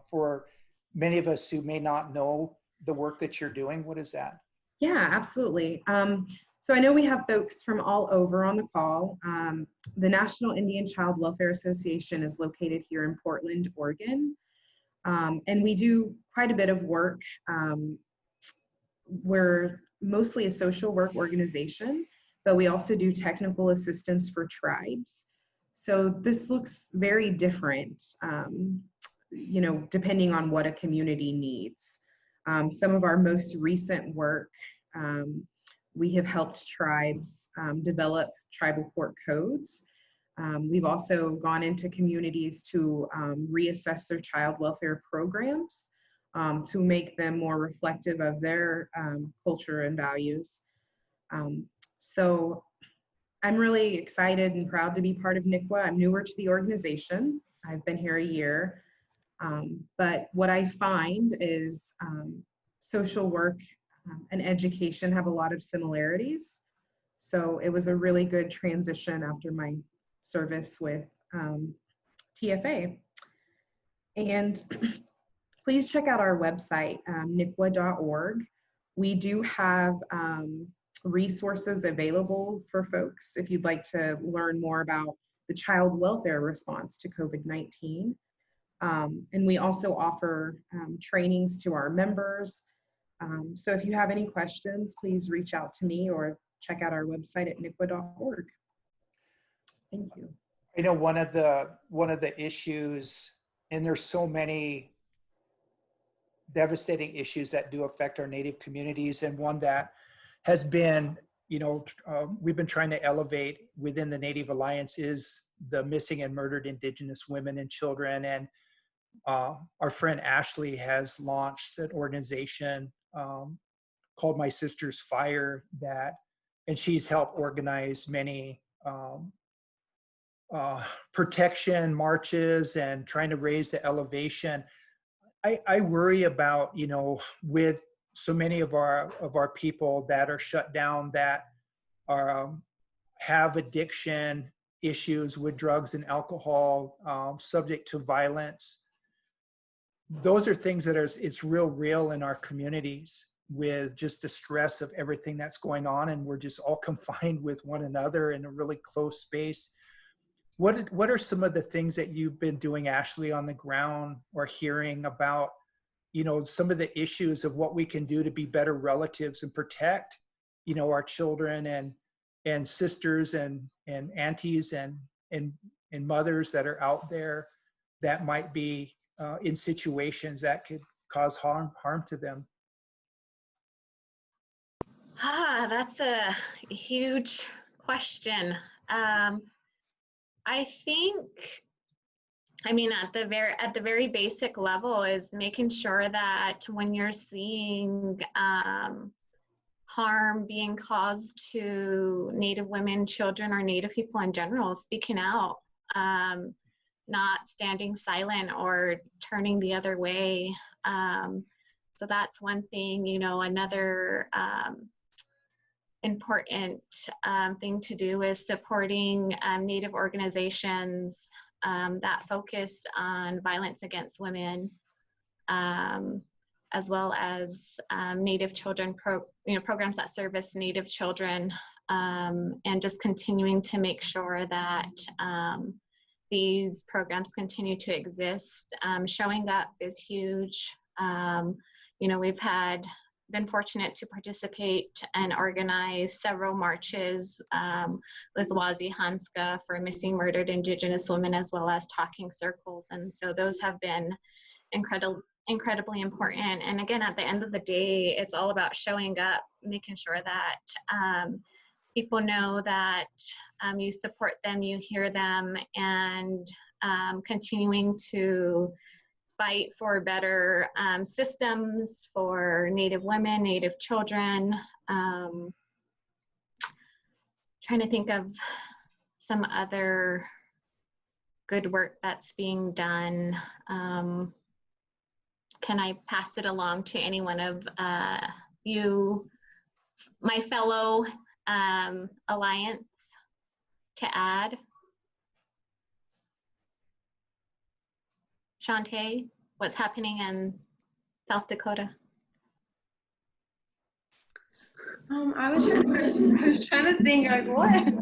for many of us who may not know the work that you're doing? What is that? Yeah, absolutely. So I know we have folks from all over on the call. The National Indian Child Welfare Association is located here in Portland, Oregon. And we do quite a bit of work. We're mostly a social work organization, but we also do technical assistance for tribes. So this looks very different depending on what a community needs. Some of our most recent work, we have helped tribes develop tribal court codes. We've also gone into communities to reassess their child welfare programs to make them more reflective of their culture and values. So I'm really excited and proud to be part of NICWA. I'm newer to the organization. I've been here a year. But what I find is social work and education have a lot of similarities. So it was a really good transition after my service with TFA. And please check out our website, nicwa.org. We do have resources available for folks if you'd like to learn more about the child welfare response to COVID-19. And we also offer trainings to our members. So if you have any questions, please reach out to me or check out our website at nicwa.org. Thank you. I know one of the issues, and there's so many devastating issues that do affect our Native communities, and one that has been, we've been trying to elevate within the Native Alliance is the missing and murdered Indigenous women and children. And our friend Ashley has launched an organization called My Sister's Fire and she's helped organize many protection marches and trying to raise the elevation. I worry about, with so many of our people that are shut down, that are have addiction issues with drugs and alcohol, subject to violence. Those are things that it's real in our communities, with just the stress of everything that's going on, and we're just all confined with one another in a really close space. What are some of the things that you've been doing, Ashley, on the ground, or hearing about, some of the issues of what we can do to be better relatives and protect, our children and sisters and aunties and mothers that are out there that might be in situations that could cause harm to them? That's a huge question. I think, at the very basic level is making sure that when you're seeing harm being caused to Native women, children, or Native people in general, speaking out, not standing silent or turning the other way. So that's one thing. Another important thing to do is supporting Native organizations that focus on violence against women, as well as Native children programs that service Native children, and just continuing to make sure that these programs continue to exist. Showing up is huge. We've been fortunate to participate and organize several marches with Wazi Hanska for missing, murdered Indigenous women, as well as talking circles. And so those have been incredibly important. And again, at the end of the day, it's all about showing up, making sure that people know that you support them, you hear them, and continuing to fight for better systems for Native women, Native children. Trying to think of some other good work that's being done. Can I pass it along to any one of you, my fellow Alliance, to add? Shantae, what's happening in South Dakota? I was trying to think, like, what?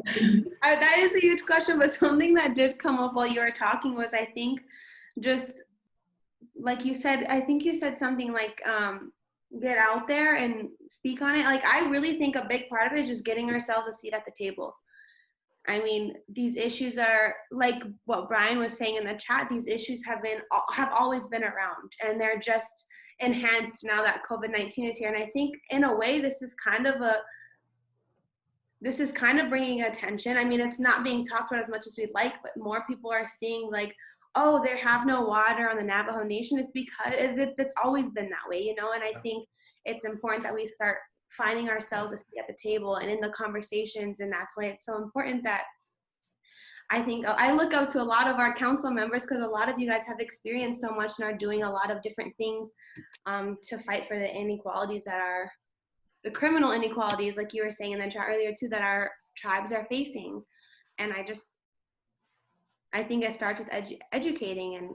That is a huge question, but something that did come up while you were talking was, I think, just like you said, I think you said something like, get out there and speak on it. Like, I really think a big part of it is just getting ourselves a seat at the table. I mean, these issues are like what Brian was saying in the chat. These issues have always been around, and they're just enhanced now that COVID-19 is here. And I think in a way, this is kind of bringing attention. I mean, it's not being talked about as much as we'd like, but more people are seeing like, oh, there have no water on the Navajo Nation. It's because it's always been that way, you know. And I think it's important that we start finding ourselves a seat at the table and in the conversations. And that's why it's so important that I think I look up to a lot of our council members, because a lot of you guys have experienced so much and are doing a lot of different things to fight for the inequalities that are the criminal inequalities, like you were saying in the chat earlier too, that our tribes are facing. And I think it starts with educating and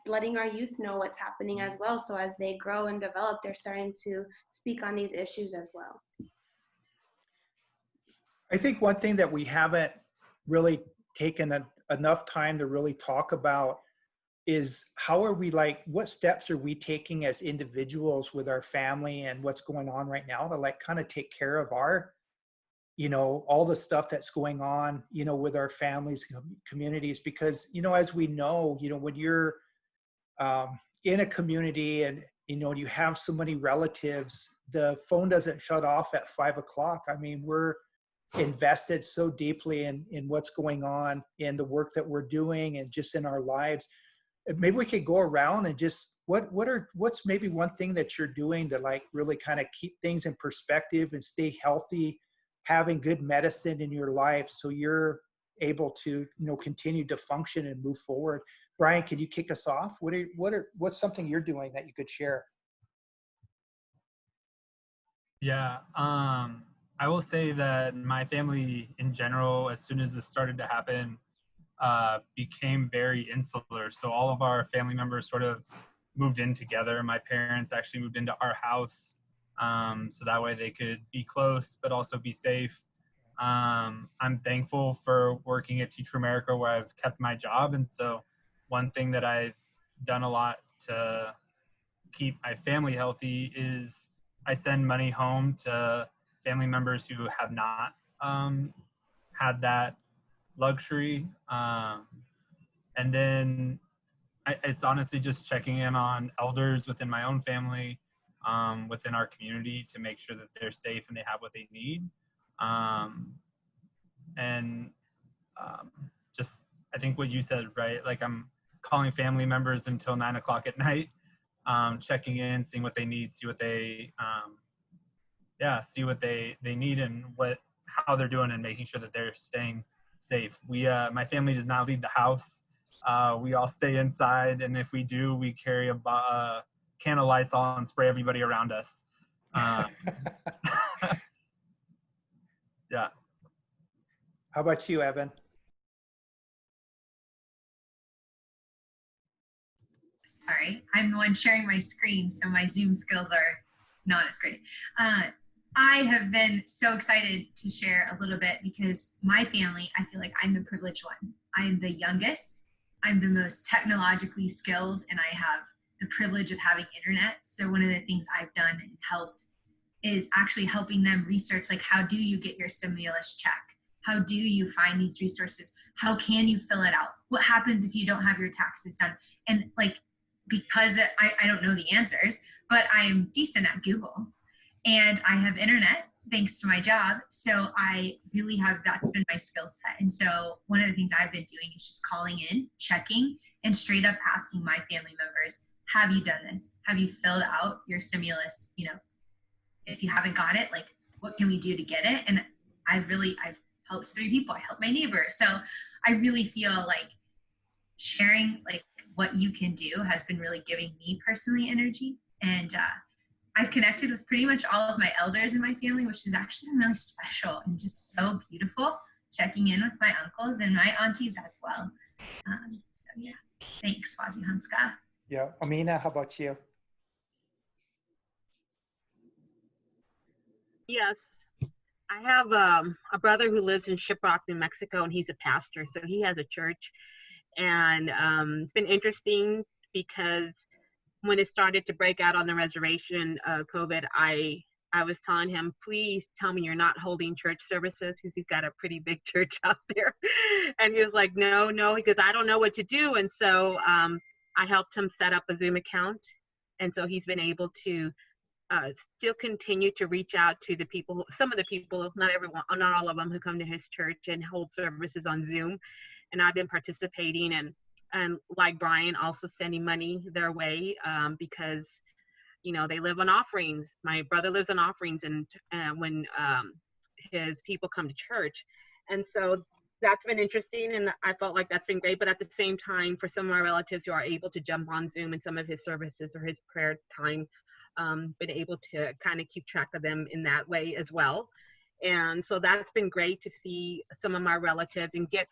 letting our youth know what's happening as well. So as they grow and develop, they're starting to speak on these issues as well. I think one thing that we haven't really taken enough time to really talk about is how are we, like, what steps are we taking as individuals with our family and what's going on right now to like kind of take care of our, you know, all the stuff that's going on, you know, with our families, communities, because, you know, as we know, you know, when you're in a community and, you know, you have so many relatives, the phone doesn't shut off at 5 o'clock. I mean, we're invested so deeply in what's going on in the work that we're doing and just in our lives. Maybe we could go around and just what's maybe one thing that you're doing to like really kind of keep things in perspective and stay healthy, having good medicine in your life so you're able to, you know, continue to function and move forward. Brian, can you kick us off? What's something you're doing that you could share? Yeah, I will say that my family in general, as soon as this started to happen, became very insular. So all of our family members sort of moved in together. My parents actually moved into our house, so that way they could be close but also be safe. I'm thankful for working at Teach for America, where I've kept my job. And so one thing that I've done a lot to keep my family healthy is I send money home to family members who have not had that luxury. And then it's honestly just checking in on elders within my own family, within our community, to make sure that they're safe and they have what they need. Just, I think what you said, right? Like, I'm calling family members until 9 o'clock at night, checking in, seeing what they need, see what they need and how they're doing, and making sure that they're staying safe. My family does not leave the house. We all stay inside, and if we do, we carry a can of Lysol and spray everybody around us. Yeah. How about you, Evan? Sorry, I'm the one sharing my screen, so my Zoom skills are not as great. I have been so excited to share a little bit because my family, I feel like I'm the privileged one. I'm the youngest, I'm the most technologically skilled, and I have the privilege of having internet. So one of the things I've done and helped is actually helping them research, like, how do you get your stimulus check? How do you find these resources? How can you fill it out? What happens if you don't have your taxes done? And like, because I don't know the answers, but I'm decent at Google and I have internet thanks to my job. So I really have, that's been my skill set. And so one of the things I've been doing is just calling in, checking, and straight up asking my family members, have you done this? Have you filled out your stimulus? You know, if you haven't got it, like, what can we do to get it? And I've helped 3 people. I helped my neighbor. So I really feel like sharing like what you can do has been really giving me personally energy. And I've connected with pretty much all of my elders in my family, which has actually been really special and just so beautiful, checking in with my uncles and my aunties as well. So yeah, thanks, Wazi Hanska. Yeah, Amina, how about you? Yes, I have a brother who lives in Shiprock, New Mexico, and he's a pastor, so he has a church. And it's been interesting because when it started to break out on the reservation, COVID, I I was telling him, please tell me you're not holding church services, because he's got a pretty big church out there. And he was like, no, because I don't know what to do. And so I helped him set up a Zoom account. And so he's been able to still continue to reach out to the people, some of the people, not everyone, not all of them, who come to his church and hold services on Zoom. And I've been participating and like Brian, also sending money their way because they live on offerings. My brother lives on offerings, and when his people come to church. And so that's been interesting, and I felt like that's been great. But at the same time, for some of our relatives who are able to jump on Zoom in some of his services or his prayer time, been able to kind of keep track of them in that way as well. And so that's been great to see some of my relatives and get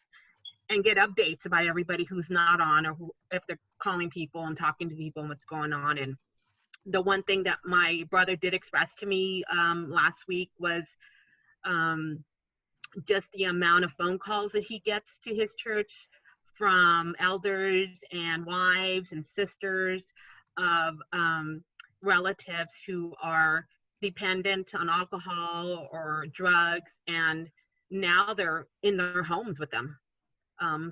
updates about everybody who's not on, or if they're calling people and talking to people and what's going on. And the one thing that my brother did express to me last week was just the amount of phone calls that he gets to his church from elders and wives and sisters of relatives who are dependent on alcohol or drugs, and now they're in their homes with them.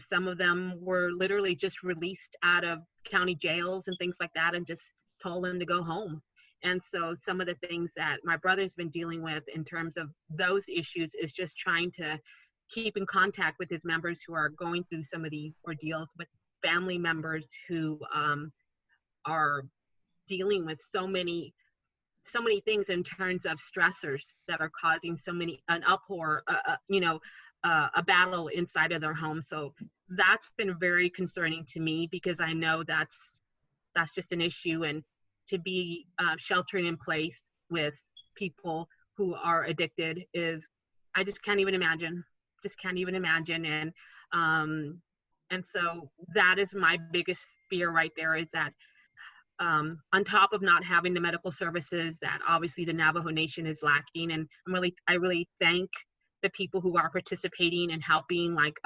Some of them were literally just released out of county jails and things like that, and just told them to go home. And so some of the things that my brother's been dealing with in terms of those issues is just trying to keep in contact with his members who are going through some of these ordeals, with family members who are dealing with so many things in terms of stressors that are causing an uproar, a battle inside of their home. So that's been very concerning to me, because I know that's just an issue. And to be sheltering in place with people who are addicted I just can't even imagine. And so that is my biggest fear right there, is that on top of not having the medical services that obviously the Navajo Nation is lacking. And I really thank the people who are participating and helping, like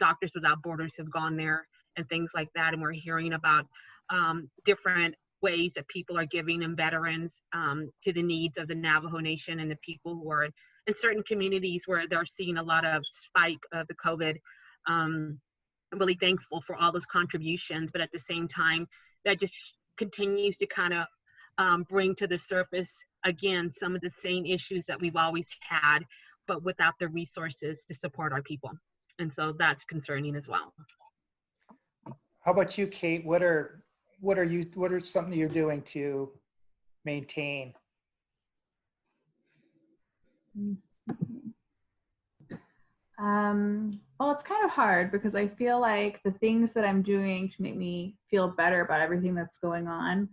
Doctors Without Borders have gone there and things like that. And we're hearing about different ways that people are giving them veterans to the needs of the Navajo Nation and the people who are in certain communities where they're seeing a lot of spike of the COVID. I'm really thankful for all those contributions, but at the same time, that just continues to kind of bring to the surface again some of the same issues that we've always had, but without the resources to support our people. And so that's concerning as well. How about you, Kate? What are something you're doing to maintain? Well, it's kind of hard, because I feel like the things that I'm doing to make me feel better about everything that's going on,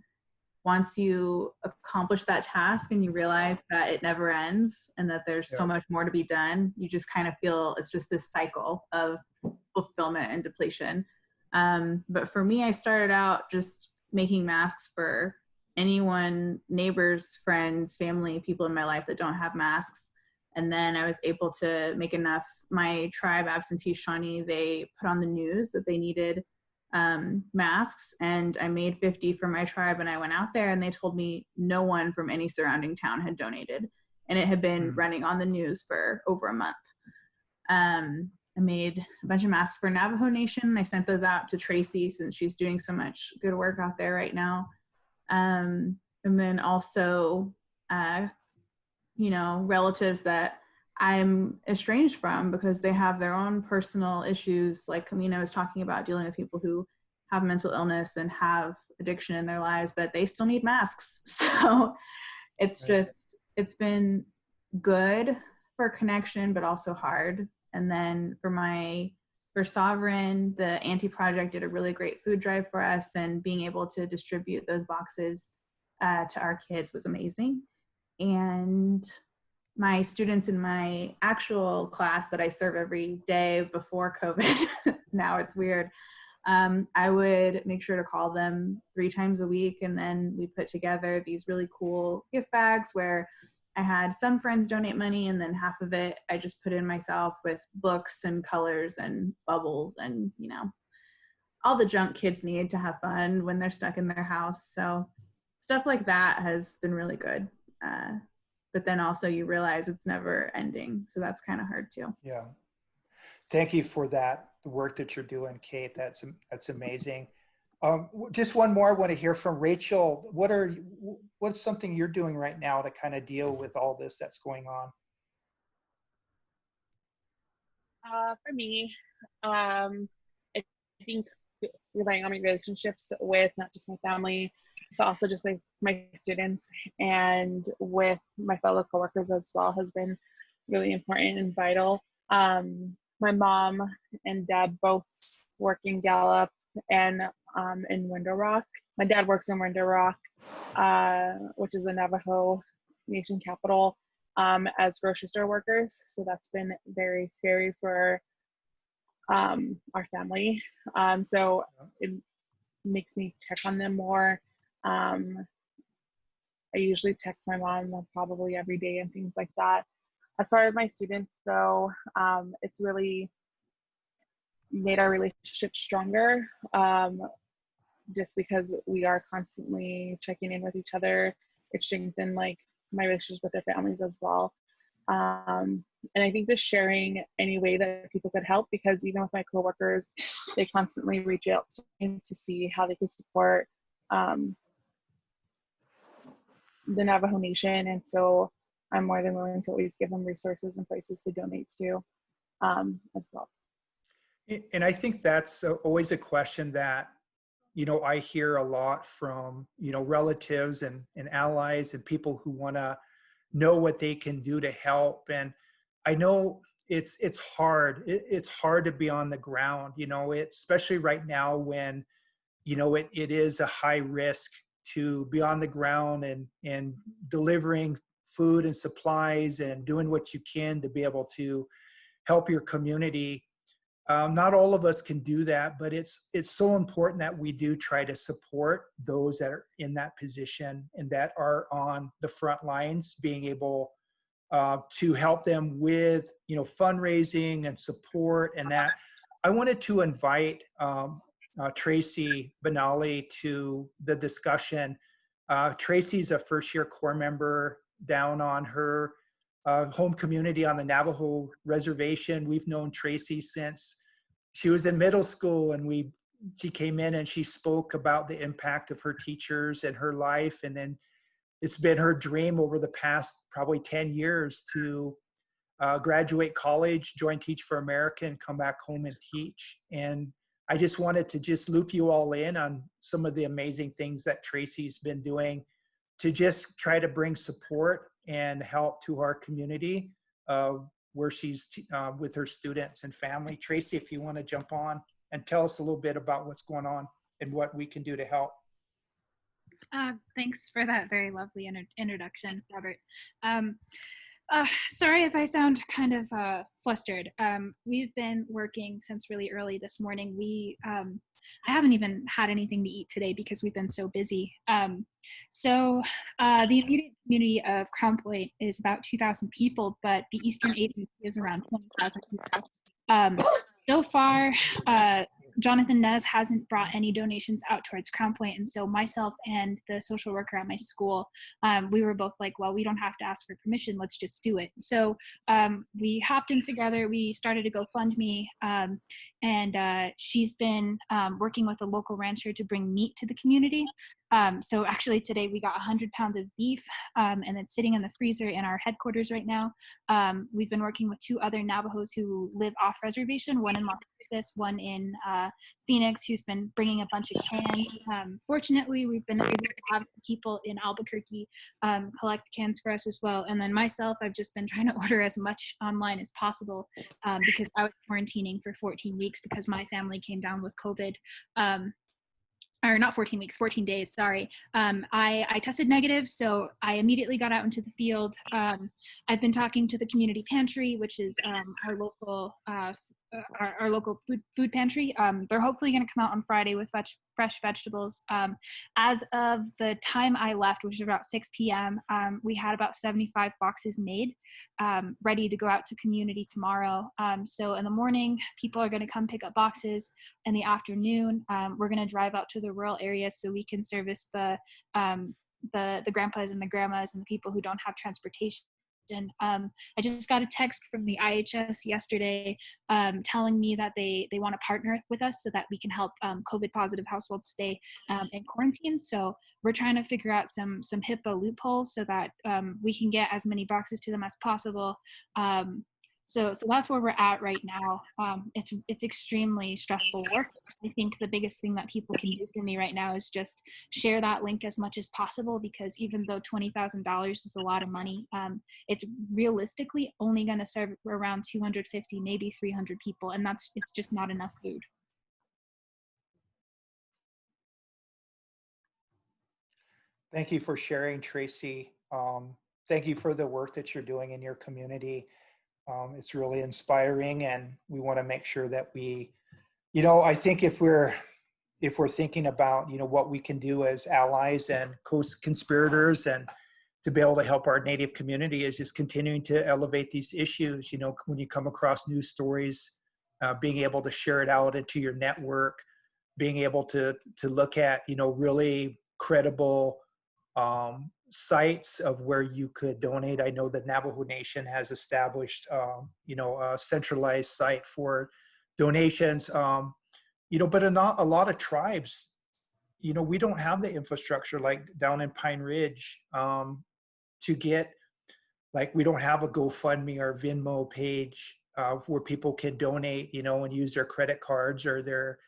once you accomplish that task and you realize that it never ends and that there's so much more to be done, you just kind of feel it's just this cycle of fulfillment and depletion. But for me, I started out just making masks for anyone, neighbors, friends, family, people in my life that don't have masks. And then I was able to make enough. My tribe, Absentee Shawnee, they put on the news that they needed masks, and I made 50 for my tribe. And I went out there and they told me no one from any surrounding town had donated. And it had been running on the news for over a month. I made a bunch of masks for Navajo Nation. I sent those out to Tracy, since she's doing so much good work out there right now. And then also, relatives that I'm estranged from because they have their own personal issues. Like Kamina was talking about, dealing with people who have mental illness and have addiction in their lives, but they still need masks. So it's it's been good for connection, but also hard. And then for Sovereign, the Anti-Project did a really great food drive for us, and being able to distribute those boxes to our kids was amazing. And my students in my actual class that I serve every day before COVID, now it's weird, I would make sure to call them 3 times a week. And then we put together these really cool gift bags where I had some friends donate money, and then half of it I just put in myself with books and colors and bubbles and, all the junk kids need to have fun when they're stuck in their house. So stuff like that has been really good. but then also you realize it's never ending. So that's kind of hard too. Yeah. Thank you for that, the work that you're doing, Kate. That's amazing. Just one more. I want to hear from Rachel. What's something you're doing right now to kind of deal with all this that's going on? For me, I think relying on my relationships with not just my family, but also just like my students and with my fellow coworkers as well has been really important and vital. My mom and dad both work in Gallup and in Window Rock. My dad works in Window Rock, which is a Navajo Nation capital, as grocery store workers. So that's been very scary for our family. So it makes me check on them more. I usually text my mom probably every day and things like that. As far as my students go, it's really made our relationship stronger, just because we are constantly checking in with each other. It strengthened like my relationships with their families as well. And I think just sharing any way that people could help, because even with my coworkers, they constantly reach out to me to see how they can support the Navajo Nation. And so I'm more than willing to always give them resources and places to donate to as well. And I think that's always a question that, I hear a lot from, relatives and allies and people who want to know what they can do to help. And I know it's hard. It's hard to be on the ground, especially right now when, it is a high risk to be on the ground and delivering food and supplies and doing what you can to be able to help your community. Not all of us can do that, but it's so important that we do try to support those that are in that position and that are on the front lines, being able to help them with, fundraising and support. And that I wanted to invite Tracy Banali to the discussion. Tracy's a first-year Corps member down on her home community on the Navajo reservation. We've known Tracy since she was in middle school, and she came in and she spoke about the impact of her teachers and her life. And then it's been her dream over the past probably 10 years to graduate college, join Teach for America, and come back home and teach. And I just wanted to just loop you all in on some of the amazing things that Tracy's been doing to just try to bring support and help to our community where she's with her students and family. Tracy, if you want to jump on and tell us a little bit about what's going on and what we can do to help. Thanks for that very lovely introduction, Robert. Sorry if I sound kind of flustered. We've been working since really early this morning. I haven't even had anything to eat today because we've been so busy. So the immediate community of Crown Point is about 2,000 people, but the Eastern Agency is around 20,000 people. So far, Jonathan Nez hasn't brought any donations out towards Crown Point, and so myself and the social worker at my school, we were both like, well, we don't have to ask for permission, let's just do it. So we hopped in together, we started a GoFundMe, and she's been working with a local rancher to bring meat to the community. So actually today we got 100 pounds of beef, and it's sitting in the freezer in our headquarters right now. We've been working with 2 other Navajos who live off reservation, one in Las Cruces, one in Phoenix, who's been bringing a bunch of cans. Fortunately, we've been able to have people in Albuquerque collect cans for us as well. And then myself, I've just been trying to order as much online as possible because I was quarantining for 14 weeks because my family came down with COVID. Or not 14 weeks, 14 days, sorry. I tested negative, so I immediately got out into the field. I've been talking to the community pantry, which is our local food pantry. They're hopefully gonna come out on Friday with fresh vegetables. As of the time I left, which was about 6 p.m., we had about 75 boxes made, ready to go out to community tomorrow. So in the morning, people are gonna come pick up boxes. In the afternoon, we're gonna drive out to the rural areas so we can service the the grandpas and the grandmas and the people who don't have transportation. I just got a text from the IHS yesterday telling me that they want to partner with us so that we can help COVID positive households stay in quarantine. So we're trying to figure out some HIPAA loopholes so that we can get as many boxes to them as possible. So that's where we're at right now. It's extremely stressful work. I think the biggest thing that people can do for me right now is just share that link as much as possible, because even though $20,000 is a lot of money, it's realistically only going to serve around 250, maybe 300 people, and it's just not enough food. Thank you for sharing, Tracy. Thank you for the work that you're doing in your community. It's really inspiring, and we want to make sure that we, I think if we're thinking about, what we can do as allies and co-conspirators and to be able to help our Native community is just continuing to elevate these issues. When you come across news stories, being able to share it out into your network, being able to look at, really credible sites of where you could donate. I know the Navajo Nation has established, a centralized site for donations, but a lot of tribes, we don't have the infrastructure like down in Pine Ridge to get, like, we don't have a GoFundMe or Venmo page where people can donate, and use their credit cards or their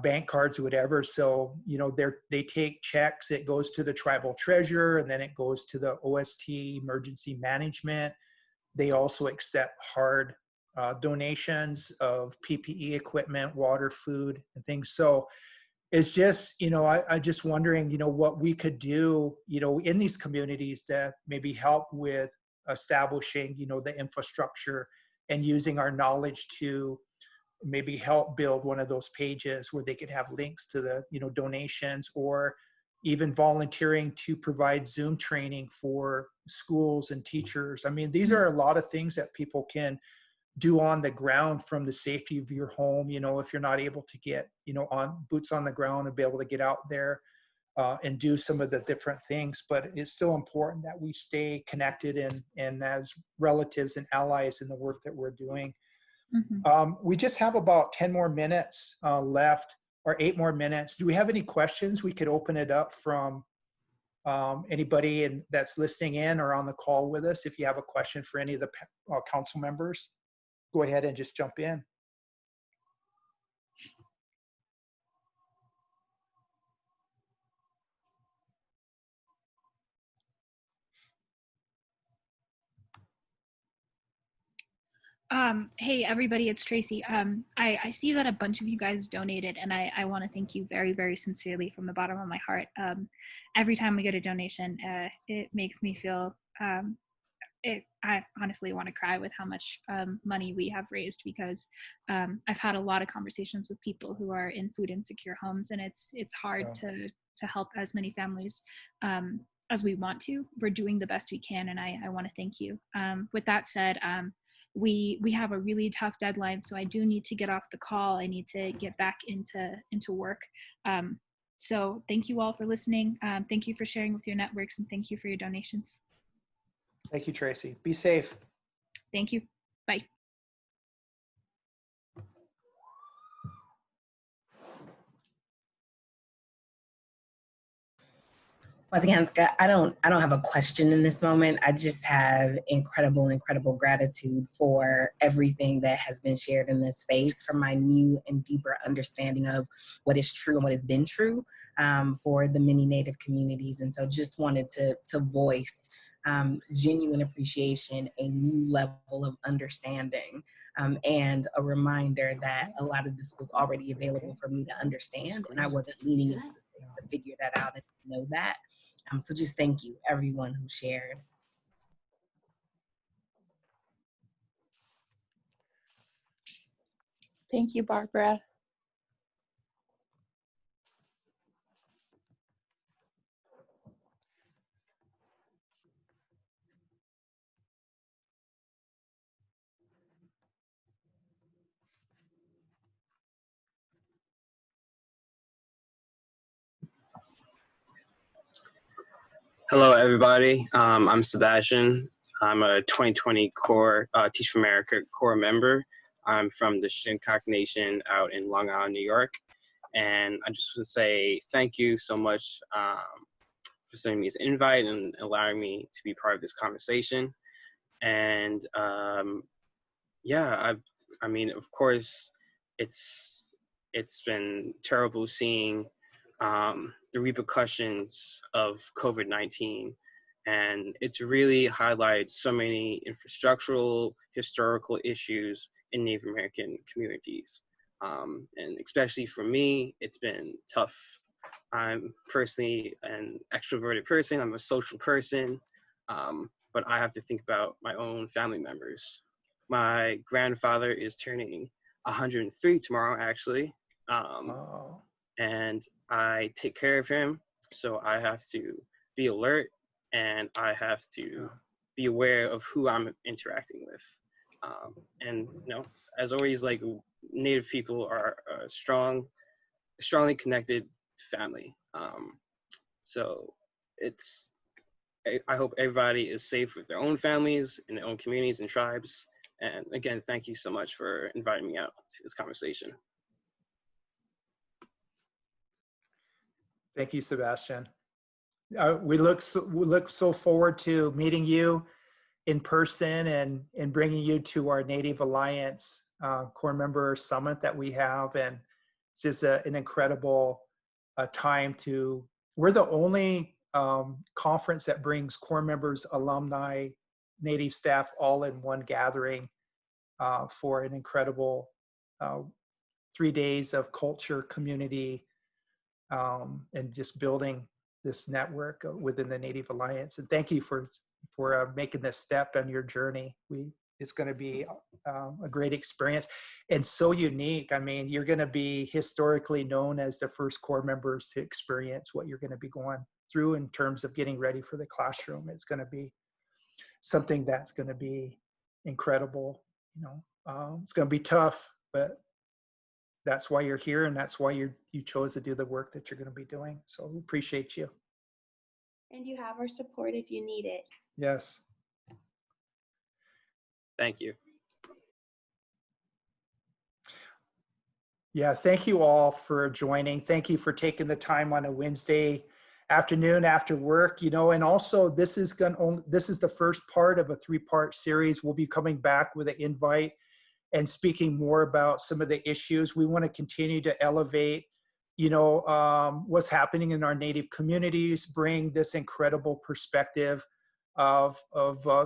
bank cards or whatever. So, they take checks, it goes to the tribal treasurer, and then it goes to the OST emergency management. They also accept hard donations of PPE equipment, water, food, and things. So it's just, I just wondering, what we could do, in these communities to maybe help with establishing, the infrastructure and using our knowledge to maybe help build one of those pages where they could have links to the, donations, or even volunteering to provide Zoom training for schools and teachers. I mean, these are a lot of things that people can do on the ground from the safety of your home. If you're not able to get, on boots on the ground and be able to get out there and do some of the different things, but it's still important that we stay connected and as relatives and allies in the work that we're doing. Mm-hmm. We just have about 10 more minutes left, or 8 more minutes. Do we have any questions? We could open it up from anybody that's listening in or on the call with us. If you have a question for any of the council members, go ahead and just jump in. Hey everybody, it's Tracy. I see that a bunch of you guys donated, and I want to thank you very, very sincerely from the bottom of my heart. Every time we get a donation, it makes me feel, I honestly want to cry with how much money we have raised, because I've had a lot of conversations with people who are in food insecure homes, and it's hard to help as many families as we want to. We're doing the best we can, and I want to thank you. With that said, we have a really tough deadline, so I do need to get off the call. I need to get back into work. So thank you all for listening. Thank you for sharing with your networks, and thank you for your donations. Thank you, Tracy. Be safe. Thank you. Bye. Once again, Scott, I don't have a question in this moment. I just have incredible gratitude for everything that has been shared in this space, for my new and deeper understanding of what is true and what has been true for the many Native communities. And so just wanted to voice genuine appreciation, a new level of understanding, and a reminder that a lot of this was already available for me to understand, and I wasn't leaning into the space to figure that out and know that. So just thank you, everyone who shared. Thank you, Barbara. Hello, everybody. I'm Sebastian. I'm a 2020 Teach for America core member. I'm from the Shinnecock Nation out in Long Island, New York. And I just want to say thank you so much for sending me this invite and allowing me to be part of this conversation. And yeah, I mean, of course, it's been terrible seeing the repercussions of COVID-19, and it's really highlighted so many infrastructural, historical issues in Native American communities. And especially for me, it's been tough. I'm personally an extroverted person, I'm a social person, but I have to think about my own family members. My grandfather is turning 103 tomorrow, actually. Wow. And I take care of him, so I have to be alert and I have to be aware of who I'm interacting with. And you know, as always, like Native people are strongly connected to family. So I hope everybody is safe with their own families, in their own communities and tribes. And again, thank you so much for inviting me out to this conversation. Thank you, Sebastian. We look so forward to meeting you in person and bringing you to our Native Alliance core member summit that we have. And it's just an incredible time to, we're the only conference that brings core members, alumni, Native staff all in one gathering for an incredible 3 days of culture, community, and just building this network within the Native Alliance. And thank you for making this step on your journey. It's going to be a great experience and so unique. I mean, you're going to be historically known as the first core members to experience what you're going to be going through in terms of getting ready for the classroom. It's going to be something that's going to be incredible. You know, it's going to be tough, but that's why you're here, and that's why you chose to do the work that you're going to be doing. So we appreciate you. And you have our support if you need it. Yes. Thank you. Yeah, thank you all for joining. Thank you for taking the time on a Wednesday afternoon after work. You know, and also this is the first part of a 3-part series. We'll be coming back with an invite and speaking more about some of the issues. We want to continue to elevate, you know, what's happening in our Native communities, bring this incredible perspective of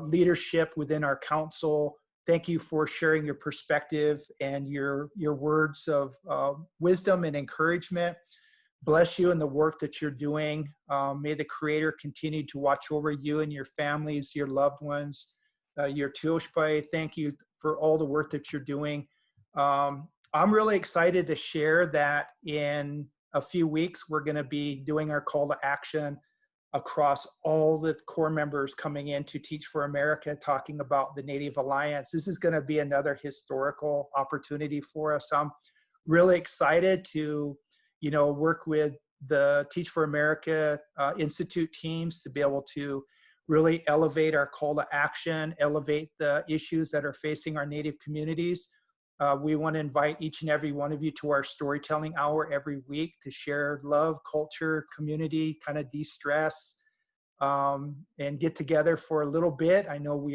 leadership within our council. Thank you for sharing your perspective and your words of wisdom and encouragement. Bless you in the work that you're doing. May the Creator continue to watch over you and your families, your loved ones, your Tioshpai. Thank you for all the work that you're doing. I'm really excited to share that in a few weeks, we're going to be doing our call to action across all the core members coming in to Teach for America, talking about the Native Alliance. This is going to be another historical opportunity for us. I'm really excited to, you know, work with the Teach for America Institute teams to be able to really elevate our call to action, elevate the issues that are facing our Native communities. We want to invite each and every one of you to our storytelling hour every week to share love, culture, community, kind of de-stress, and get together for a little bit. I know we